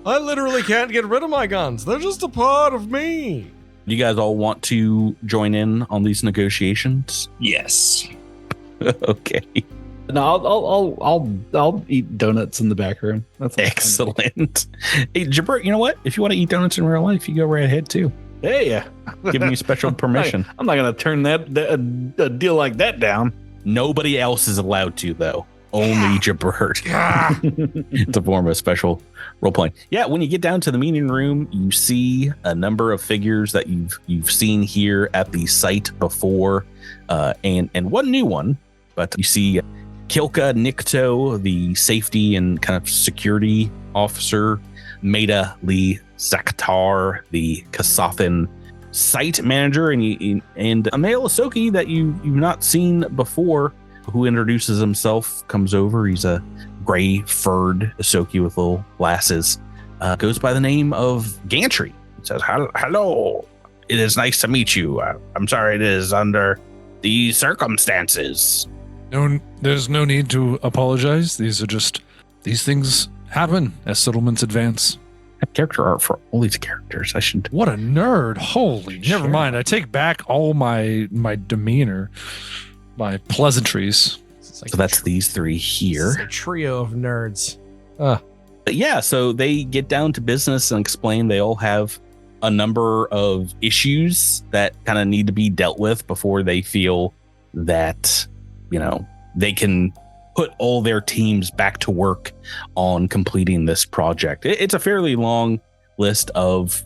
I literally can't get rid of my guns. They're just a part of me. You guys all want to join in on these negotiations? Yes. Okay. No, I'll eat donuts in the back room. That's Excellent. Hey, Jabert, you know what? If you want to eat donuts in real life, you go right ahead too. Hey, Give me special permission. I'm not gonna turn a deal like that down. Nobody else is allowed to, though. Only Jabert. It's a form of special role playing. Yeah, when you get down to the meeting room, you see a number of figures that you've seen here at the site before, and one new one. But you see Kilka Nikto, the safety and kind of security officer, Maida Lee Zaktar, the Kasathan site manager, and Amail Asoki that you've not seen before, who introduces himself, comes over. He's a gray furred Asoki with little glasses, goes by the name of Gantry. He says, hello, it is nice to meet you. I'm sorry it is under the circumstances. No, there's no need to apologize. These things happen as settlements advance. Character art for all these characters. What a nerd. Holy, never mind. I take back all my demeanor, my pleasantries. So that's these three here. It's a trio of nerds. But yeah, so they get down to business and explain they all have a number of issues that kind of need to be dealt with before they feel that, they can put all their teams back to work on completing this project. It's a fairly long list of,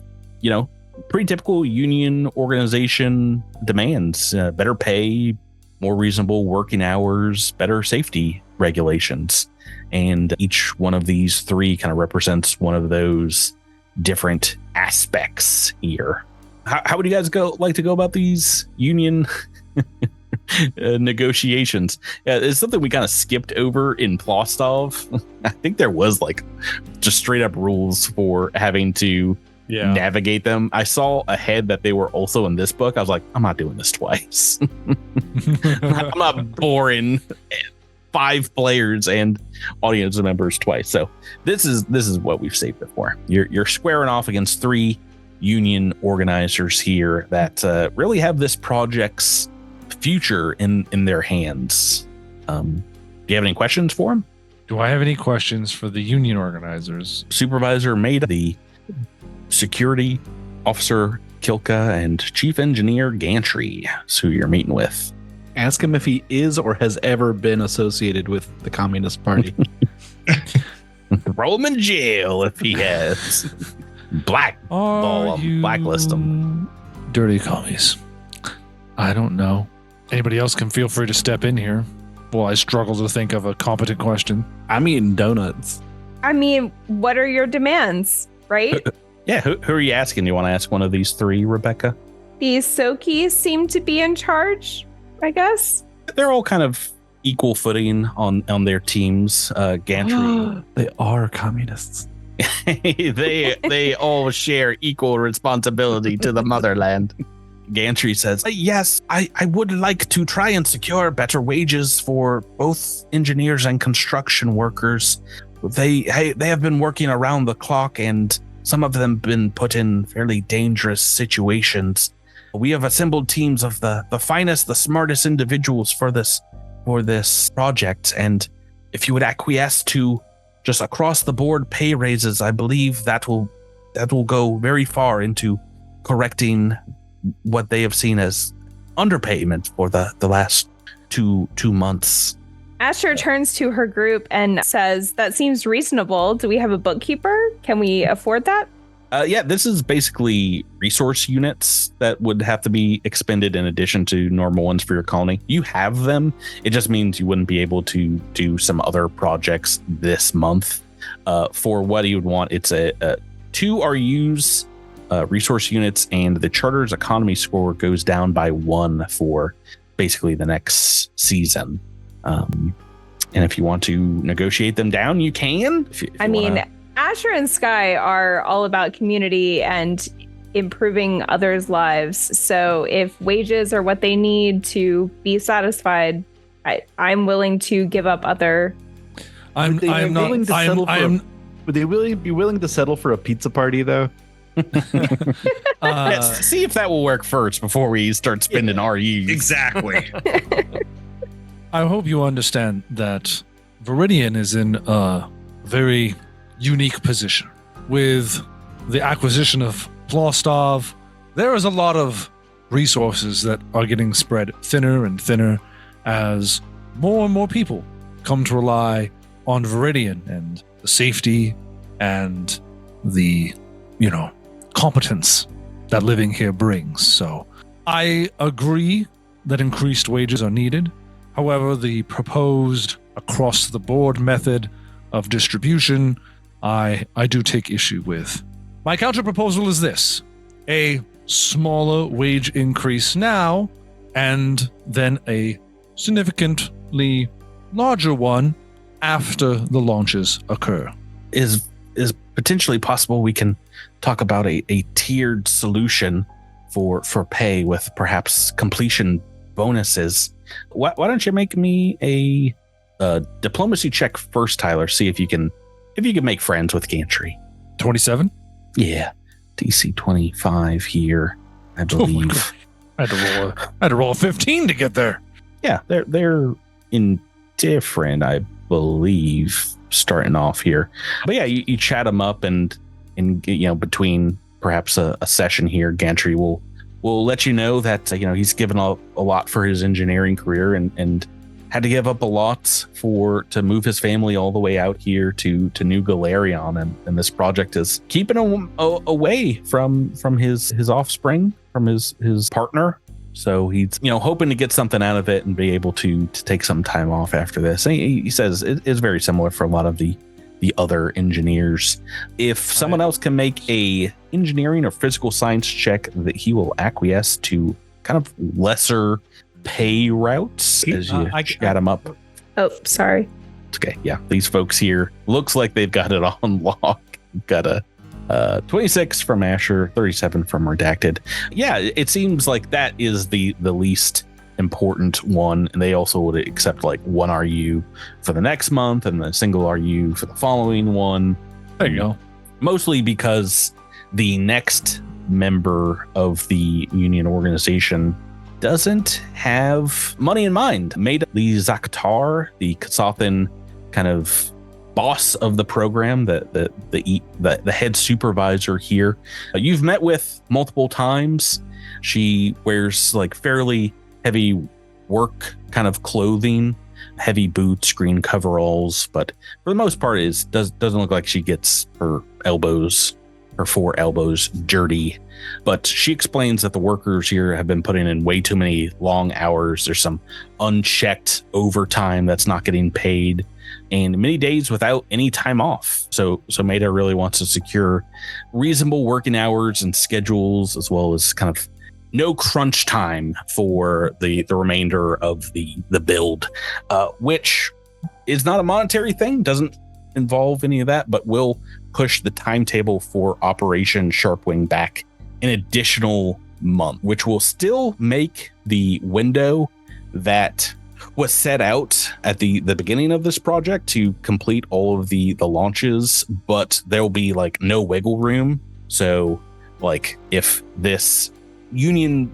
pretty typical union organization demands, better pay, more reasonable working hours, better safety regulations. And each one of these three kind of represents one of those different aspects here. How would you guys like to go about these union negotiations? It's something we kind of skipped over in Plostov. I think there was just straight up rules for having to navigate them. I saw ahead that they were also in this book. I was like, I'm not doing this twice. I'm not boring 5 players and audience members twice. So this is what we've saved it for. You're squaring off against 3 union organizers here that really have this project's future in their hands. Do you have any questions for them? Do I have any questions for the union organizers? Supervisor Maida, the security officer Kilka, and chief engineer Gantry, who you're meeting with. Ask him if he is or has ever been associated with the Communist Party. Throw him in jail if he has. Blackball him, blacklist him. Dirty commies. I don't know. Anybody else can feel free to step in here. Well, I struggle to think of a competent question. I'm eating donuts. I mean, what are your demands, right? Yeah, who are you asking? Do you want to ask one of these 3, Rebecca? The Sokis seem to be in charge, I guess. They're all kind of equal footing on their teams. Gantry. They are communists. they all share equal responsibility to the motherland. Gantry says, yes, I would like to try and secure better wages for both engineers and construction workers. They have been working around the clock, and some of them been put in fairly dangerous situations. We have assembled teams of the finest, the smartest individuals for this project, and if you would acquiesce to just across the board pay raises, I believe that will go very far into correcting what they have seen as underpayment for the last two months. Asher turns to her group and says, that seems reasonable. Do we have a bookkeeper? Can we afford that? Yeah, this is basically resource units that would have to be expended in addition to normal ones for your colony. You have them. It just means you wouldn't be able to do some other projects this month. For what you would want, it's a 2 RUs, resource units, and the charter's economy score goes down by 1 for basically the next season. And if you want to negotiate them down, you can. If you Asher and Sky are all about community and improving others' lives. So if wages are what they need to be satisfied, I'm willing to give up other. I'm Would they really be willing to settle for a pizza party, though? Let's see if that will work first before we start spending RUs. Exactly. I hope you understand that Viridian is in a very unique position. With the acquisition of Plostov, there is a lot of resources that are getting spread thinner and thinner as more and more people come to rely on Viridian and the safety and the, competence that living here brings. So I agree that increased wages are needed. However, the proposed across-the-board method of distribution, I do take issue with. My counter-proposal is this: a smaller wage increase now, and then a significantly larger one after the launches occur. Is potentially possible we can talk about a tiered solution for pay with perhaps completion bonuses. Why don't you make me a diplomacy check first, Tyler? See if you can make friends with Gantry. 27? Yeah, DC 25 here, I believe. I had to roll a 15 to get there. Yeah, they're indifferent, I believe, starting off here. But yeah, you chat them up, and between perhaps a session here, Gantry will let you know that he's given a lot for his engineering career and had to give up a lot to move his family all the way out here to New Galarion, and this project is keeping him away from his offspring, from his partner. So he's hoping to get something out of it and be able to take some time off after this. And he says it is very similar for a lot of the other engineers. If someone else can make a engineering or physical science check, that he will acquiesce to kind of lesser pay routes as you chat him up. Oh, sorry. It's okay. Yeah, these folks here looks like they've got it on lock. Got a 26 from Asher, 37 from Redacted. Yeah, it seems like that is the least important one, and they also would accept like 1 RU for the next month and the single RU for the following one. There you go. Mostly because the next member of the union organization doesn't have money in mind. Made the Zaktar, the Kasathan kind of boss of the program, the head supervisor here, you've met with multiple times. She wears like fairly heavy work kind of clothing, heavy boots, green coveralls, but for the most part doesn't look like she gets her 4 elbows dirty. But she explains that the workers here have been putting in way too many long hours. There's some unchecked overtime that's not getting paid, and many days without any time off. So Maida really wants to secure reasonable working hours and schedules, as well as kind of no crunch time for the remainder of the build, which is not a monetary thing, doesn't involve any of that, but will push the timetable for Operation Sharpwing back an additional month, which will still make the window that was set out at the beginning of this project to complete all of the launches, but there'll be like no wiggle room. So like if this union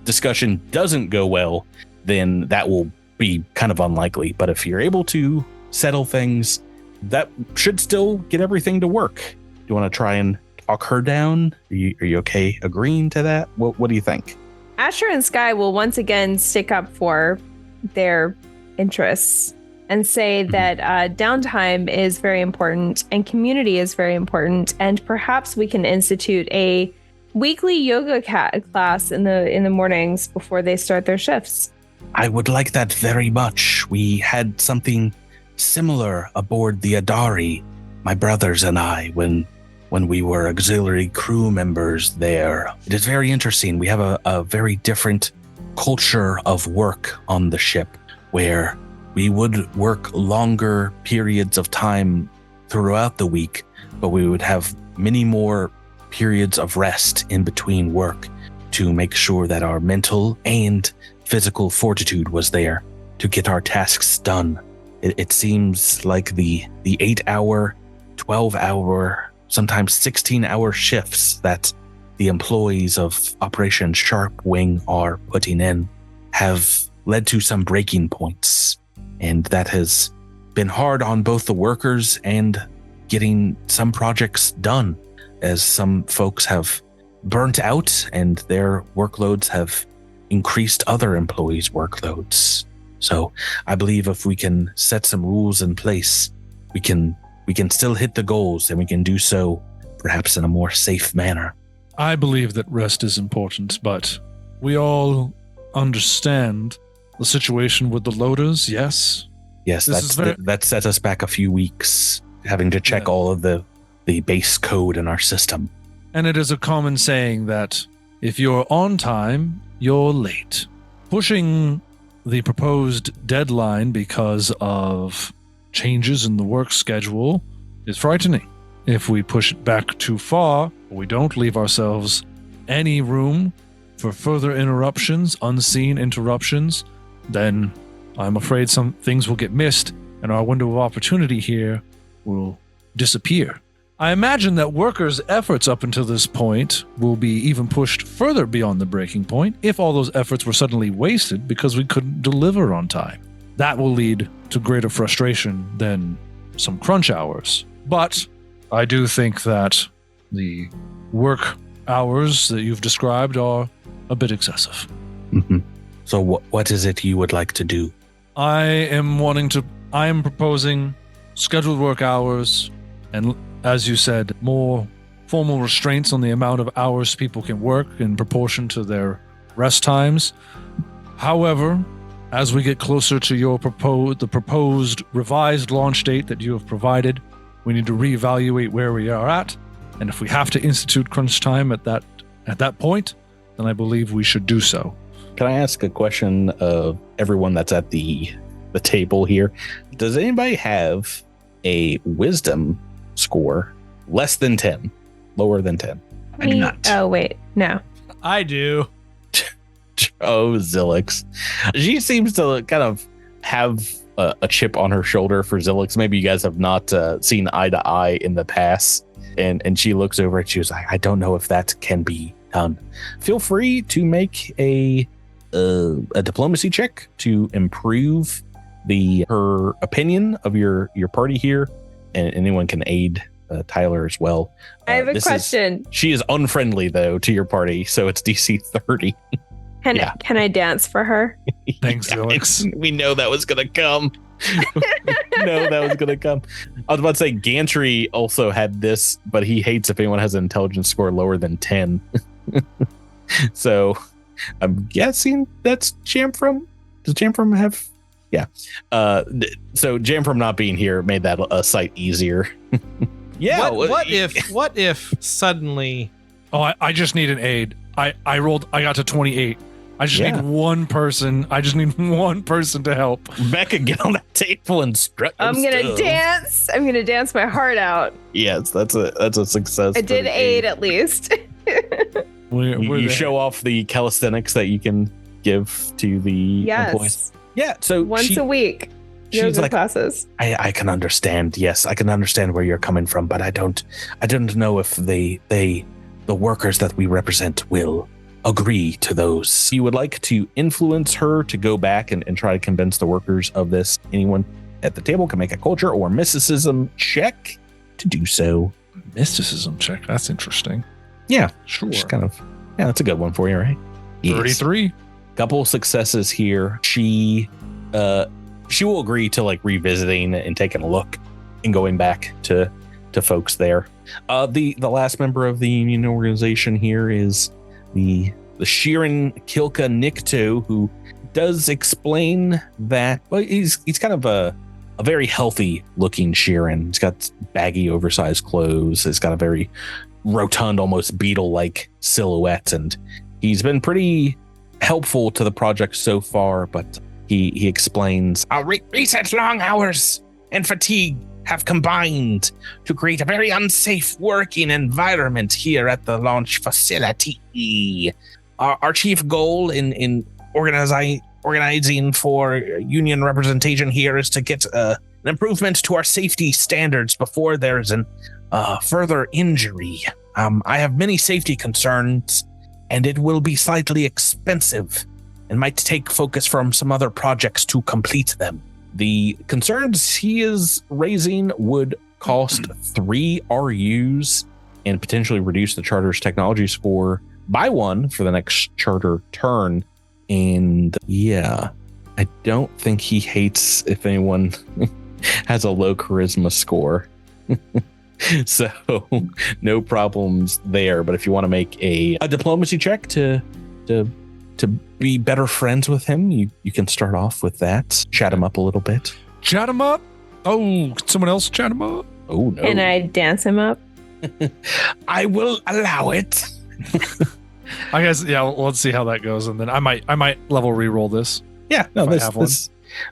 discussion doesn't go well, then that will be kind of unlikely. But if you're able to settle things, that should still get everything to work. Do you want to try and talk her down? Are you okay agreeing to that? What do you think? Asher and Sky will once again stick up for their interests and say that downtime is very important and community is very important, and perhaps we can institute a weekly yoga class in the mornings before they start their shifts. I would like that very much. We had something similar aboard the Adari, my brothers and I, when we were auxiliary crew members there. It is very interesting. We have a very different culture of work on the ship, where we would work longer periods of time throughout the week, but we would have many more periods of rest in between work to make sure that our mental and physical fortitude was there to get our tasks done. It seems like the 8-hour 12-hour, sometimes 16-hour shifts that the employees of Operation Sharpwing are putting in have led to some breaking points. And that has been hard on both the workers and getting some projects done, as some folks have burnt out and their workloads have increased other employees' workloads. So I believe if we can set some rules in place, we can still hit the goals, and we can do so perhaps in a more safe manner. I believe that rest is important, but we all understand the situation with the loaders, yes? Yes, that set us back a few weeks, having to check all of the base code in our system. And it is a common saying that if you're on time, you're late. Pushing the proposed deadline because of changes in the work schedule is frightening. If we push it back too far, we don't leave ourselves any room for further interruptions, unseen interruptions, then I'm afraid some things will get missed and our window of opportunity here will disappear. I imagine that workers' efforts up until this point will be even pushed further beyond the breaking point if all those efforts were suddenly wasted because we couldn't deliver on time. That will lead to greater frustration than some crunch hours. But I do think that the work hours that you've described are a bit excessive. Mm-hmm. So what is it you would like to do? I am proposing scheduled work hours and, as you said, more formal restraints on the amount of hours people can work in proportion to their rest times. However, as we get closer to the proposed revised launch date that you have provided, we need to reevaluate where we are at. And if we have to institute crunch time at that point, then I believe we should do so. Can I ask a question of everyone that's at the table here? Does anybody have a wisdom score less than 10, lower than 10? I do not. Oh, wait. No. I do. Oh, Zilix. She seems to kind of have a chip on her shoulder for Zilix. Maybe you guys have not seen eye to eye in the past. And she looks over and she was like, I don't know if that can be done. Feel free to make a diplomacy check to improve her opinion of your party here. And anyone can aid Tyler as well. I have a question. She is unfriendly, though, to your party, so it's DC 30. Can I dance for her? Thanks, Alex. We know that was going to come. I was about to say Gantry also had this, but he hates if anyone has an intelligence score lower than 10. So I'm guessing that's Jamfram. Does Jamfram have... Yeah. So Jamfram not being here made that a sight easier. Yeah. What if suddenly... Oh, I just need an aid. I got to 28. I just need one person. I just need one person to help. Becca, get on that table and strut. I'm gonna dance. I'm gonna dance my heart out. Yes, that's a success. I did aid at least. You show off the calisthenics that you can give to the employees. Yeah, so once a week. She's like, classes. I can understand. Yes, I can understand where you're coming from, but I don't know if the workers that we represent will agree to those. You would like to influence her to go back and try to convince the workers of this. Anyone at the table can make a culture or mysticism check to do so. Mysticism check. That's interesting. Yeah, sure. Just kind of, that's a good one for you, right? 33. Yes. Couple successes here. She will agree to like revisiting and taking a look and going back to folks there. The last member of the union organization here is the Sheeran Kilka Nikto, who does explain that he's kind of a very healthy looking Sheeran. He's got baggy, oversized clothes. He's got a very rotund, almost beetle-like silhouette, and he's been pretty helpful to the project so far, but he explains our recent long hours and fatigue have combined to create a very unsafe working environment here at the launch facility. Our chief goal in organizing for union representation here is to get improvement to our safety standards before there's an further injury. I have many safety concerns, and it will be slightly expensive and might take focus from some other projects to complete them. The concerns he is raising would cost 3 RUs and potentially reduce the charter's technology score by 1 for the next charter turn. And yeah, I don't think he hates if anyone has a low charisma score. So no problems there. But if you want to make a diplomacy check to be better friends with him, you can start off with that. Chat him up a little bit. Chat him up? Oh, someone else chat him up? Oh, no. Can I dance him up? I will allow it. I guess, yeah, let's see how that goes. And then I might level re-roll this. Yeah, no, if I have one.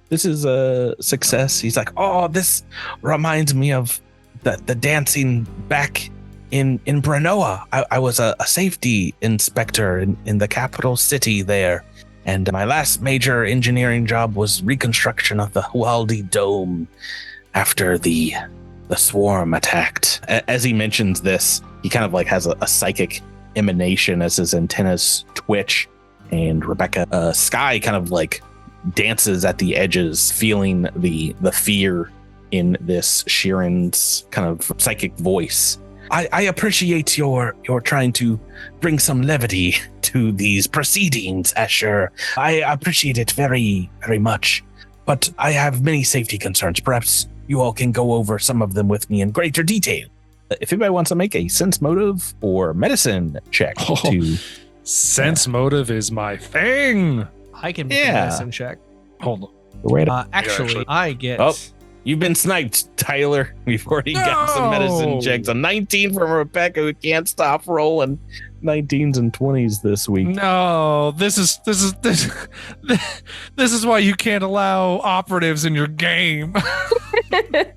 this is a success. He's like, oh, this reminds me of the dancing back in Brenoa. I was a safety inspector in the capital city there. And my last major engineering job was reconstruction of the Hualdi Dome after the swarm attacked. As he mentions this, he kind of like has a psychic emanation as his antennas twitch. And Rebecca Sky kind of like dances at the edges, feeling the fear in this Sheeran's kind of psychic voice. I appreciate your trying to bring some levity to these proceedings, Asher. I appreciate it very, very much. But I have many safety concerns. Perhaps you all can go over some of them with me in greater detail. If anybody wants to make a sense motive or medicine check to... Sense motive is my thing. I can make a medicine check. Hold on. Actually, I get... Oh, you've been sniped, Tyler. We've already got some medicine checks. A 19 from Rebecca, who can't stop rolling 19s and 20s this week. No, this is why you can't allow operatives in your game.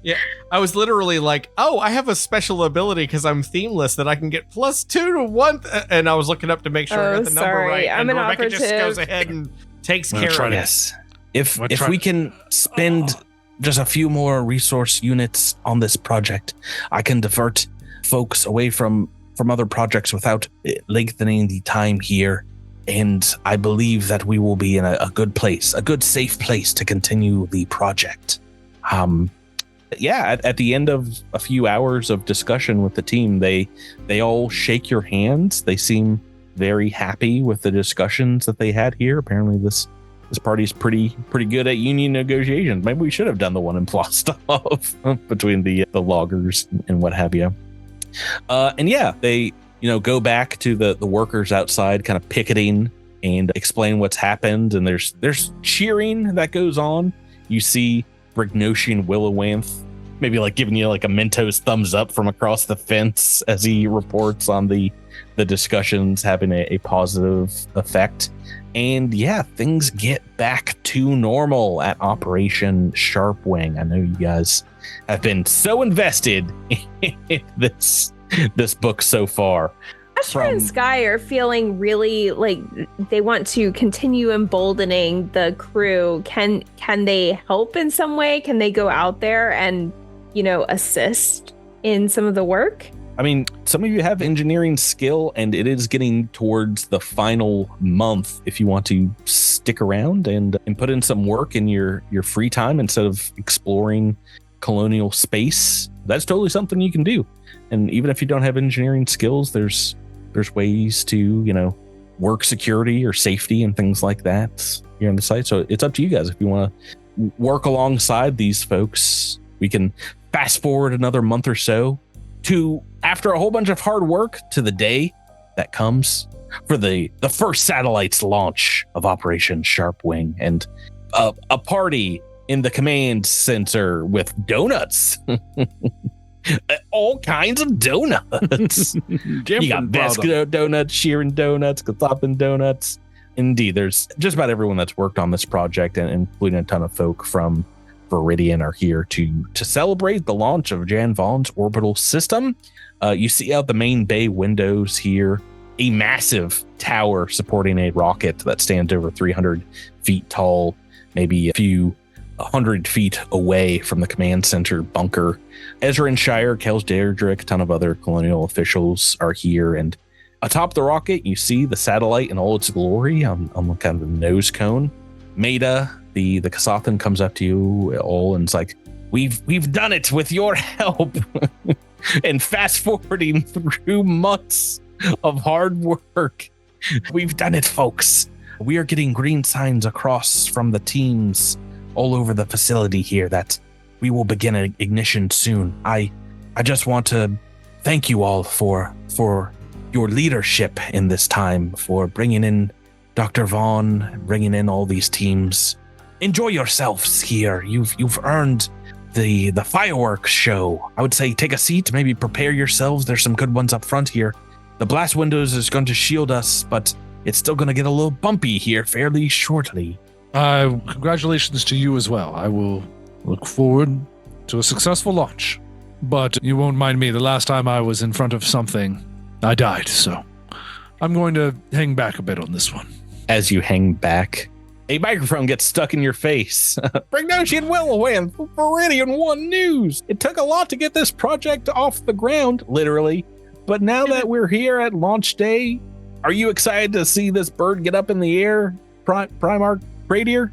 Yeah, I was literally like, oh, I have a special ability because I'm themeless that I can get +2 to 1. And I was looking up to make sure I got the number right. I'm and an Rebecca operative. just goes ahead and takes care of it. Yes. If we can spend just a few more resource units on this project, I can divert folks away from other projects without lengthening the time here. And I believe that we will be in a good place, a good safe place to continue the project. At the end of a few hours of discussion with the team, they all shake your hands. They seem very happy with the discussions that they had here. Apparently this party's pretty good at union negotiations. Maybe we should have done the one in Plostov between the loggers and what have you. They go back to the workers outside, kind of picketing and explain what's happened. And there's cheering that goes on. You see Brignoshi and Willowanth maybe like giving you like a Mentos thumbs up from across the fence as he reports on the discussions having a positive effect. And yeah, things get back to normal at Operation Sharpwing. I know you guys have been so invested in this book so far. Asher and Sky are feeling really like they want to continue emboldening the crew. Can they help in some way? Can they go out there and, assist in some of the work? I mean, some of you have engineering skill, and it is getting towards the final month. If you want to stick around and put in some work in your free time instead of exploring colonial space, that's totally something you can do. And even if you don't have engineering skills, there's ways to, work security or safety and things like that here on the site. So it's up to you guys. If you want to work alongside these folks, we can fast forward another month or so to, after a whole bunch of hard work, to the day that comes for the first satellite's launch of Operation Sharpwing, and a party in the command center with donuts. All kinds of donuts. You got Vesco donuts, Sheeran donuts, Kathapin donuts. Indeed, there's just about everyone that's worked on this project, and including a ton of folk from Viridian are here to celebrate the launch of Jan Vaughn's orbital system. You see out the main bay windows here a massive tower supporting a rocket that stands over 300 feet tall, maybe a few 100 feet away from the command center bunker. Ezra and Shire, Kels Deirdrick, a ton of other colonial officials are here. And atop the rocket, you see the satellite in all its glory on kind of the nose cone. Maida, the Kasathan, comes up to you all and it's like, we've done it with your help. And fast forwarding through months of hard work, we've done it, folks. We are getting green signs across from the teams all over the facility here that we will begin an ignition soon. I just want to thank you all for your leadership in this time, for bringing in Dr. Vaughn, bringing in all these teams. Enjoy yourselves here. You've earned the fireworks show. I would say take a seat, maybe prepare yourselves. There's some good ones up front here. The blast windows is going to shield us, but it's still going to get a little bumpy here fairly shortly. Congratulations to you as well. I will look forward to a successful launch. But you won't mind me, the last time I was in front of something, I died, so I'm going to hang back a bit on this one. As you hang back, a microphone gets stuck in your face. Brignoshian Whirlwind, Viridian One News. It took a lot to get this project off the ground, literally. But now that we're here at launch day, are you excited to see this bird get up in the air, Primarch Radier?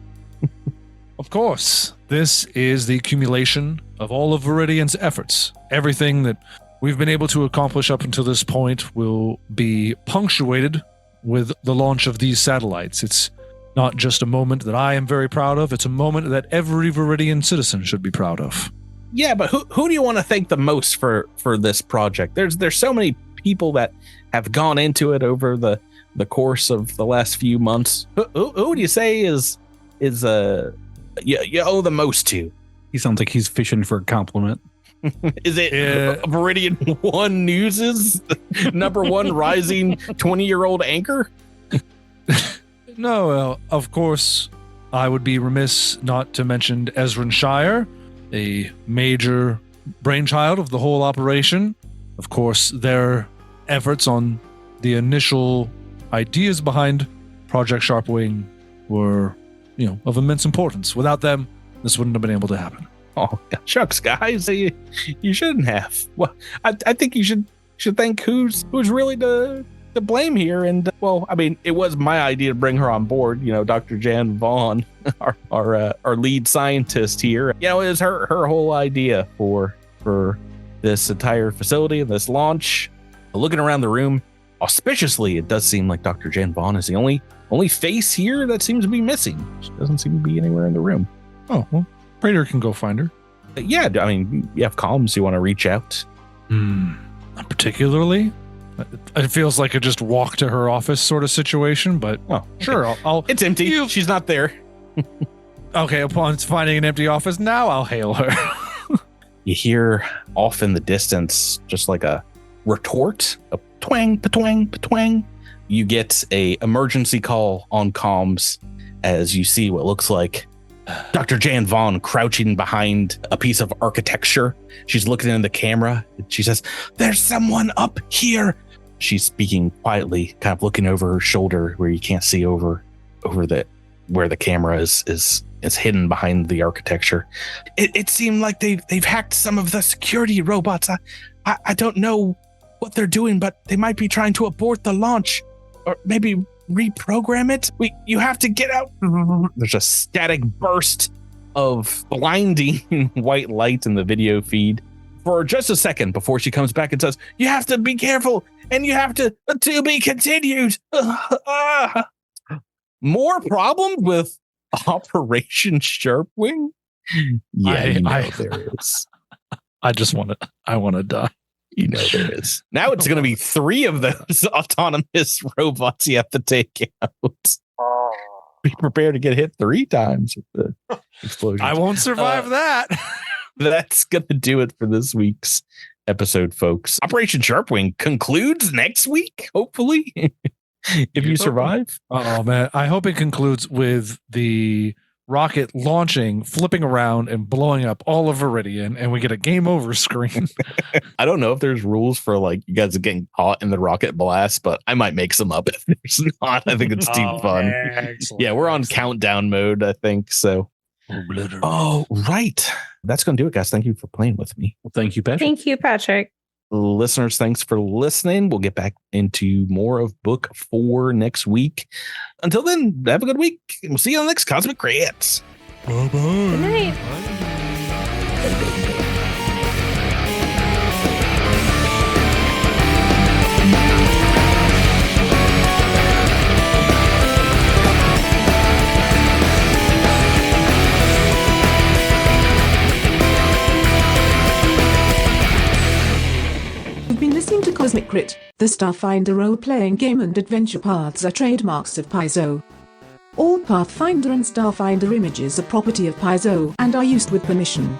Of course. This is the accumulation of all of Viridian's efforts. Everything that we've been able to accomplish up until this point will be punctuated with the launch of these satellites. It's not just a moment that I am very proud of, it's a moment that every Viridian citizen should be proud of. Yeah, but who do you want to thank the most for this project? There's so many people that have gone into it over the course of the last few months. Who do you say is you owe the most to? He sounds like he's fishing for a compliment. Is it Viridian One News's number one rising 20-year-old anchor? No, of course, I would be remiss not to mention Ezra and Shire, a major brainchild of the whole operation. Of course, their efforts on the initial ideas behind Project Sharpwing were, of immense importance. Without them, this wouldn't have been able to happen. Oh, shucks, guys, you shouldn't have. Well, I think you should thank who's really to blame here. And well, I mean, it was my idea to bring her on board. Dr. Jan Vaughn, our lead scientist here. It was her whole idea for this entire facility and this launch. Looking around the room, auspiciously, it does seem like Dr. Jan Vaughn is the only face here that seems to be missing. She doesn't seem to be anywhere in the room. Oh, well, Praetor can go find her. Yeah, I mean, you have comms, you want to reach out? Not particularly. It feels like a just walk to her office sort of situation, but sure, I'll it's empty. She's not there. Okay, upon finding an empty office, now I'll hail her. You hear off in the distance, just like a retort, a twang, pa-twang, pa-twang. You get a emergency call on comms as you see what looks like Dr. Jan Vaughn crouching behind a piece of architecture. She's looking in the camera. She says, "There's someone up here." She's speaking quietly, kind of looking over her shoulder where you can't see over where the camera is hidden behind the architecture. It seemed like they've hacked some of the security robots. I don't know what they're doing, but they might be trying to abort the launch or maybe reprogram it. You have to get out. There's a static burst of blinding white light in the video feed for just a second before she comes back and says, "You have to be careful and you have to be continued." More problems with Operation Sharpwing? Yeah, there is. I want to die. There is. Now it's going to be 3 of those autonomous robots you have to take out. Be prepared to get hit 3 times with the explosion. I won't survive that. That's going to do it for this week's episode, folks. Operation Sharpwing concludes next week, hopefully, if you survive. Oh, man. I hope it concludes with the rocket launching, flipping around, and blowing up all of Viridian, and we get a game over screen. I don't know if there's rules for you guys getting caught in the rocket blast, but I might make some up if there's not. I think it's too fun. Excellent. Yeah, we're on countdown mode, I think. So Oh, right. That's going to do it, guys. Thank you for playing with me. Well, thank you, Patrick. Thank you, Patrick. Listeners, thanks for listening. We'll get back into more of book 4 next week. Until then, have a good week. We'll see you on the next Cosmic Crits. Good night. You've been listening to Cosmic Crit, the Starfinder role-playing game, and adventure paths are trademarks of Paizo. All Pathfinder and Starfinder images are property of Paizo and are used with permission.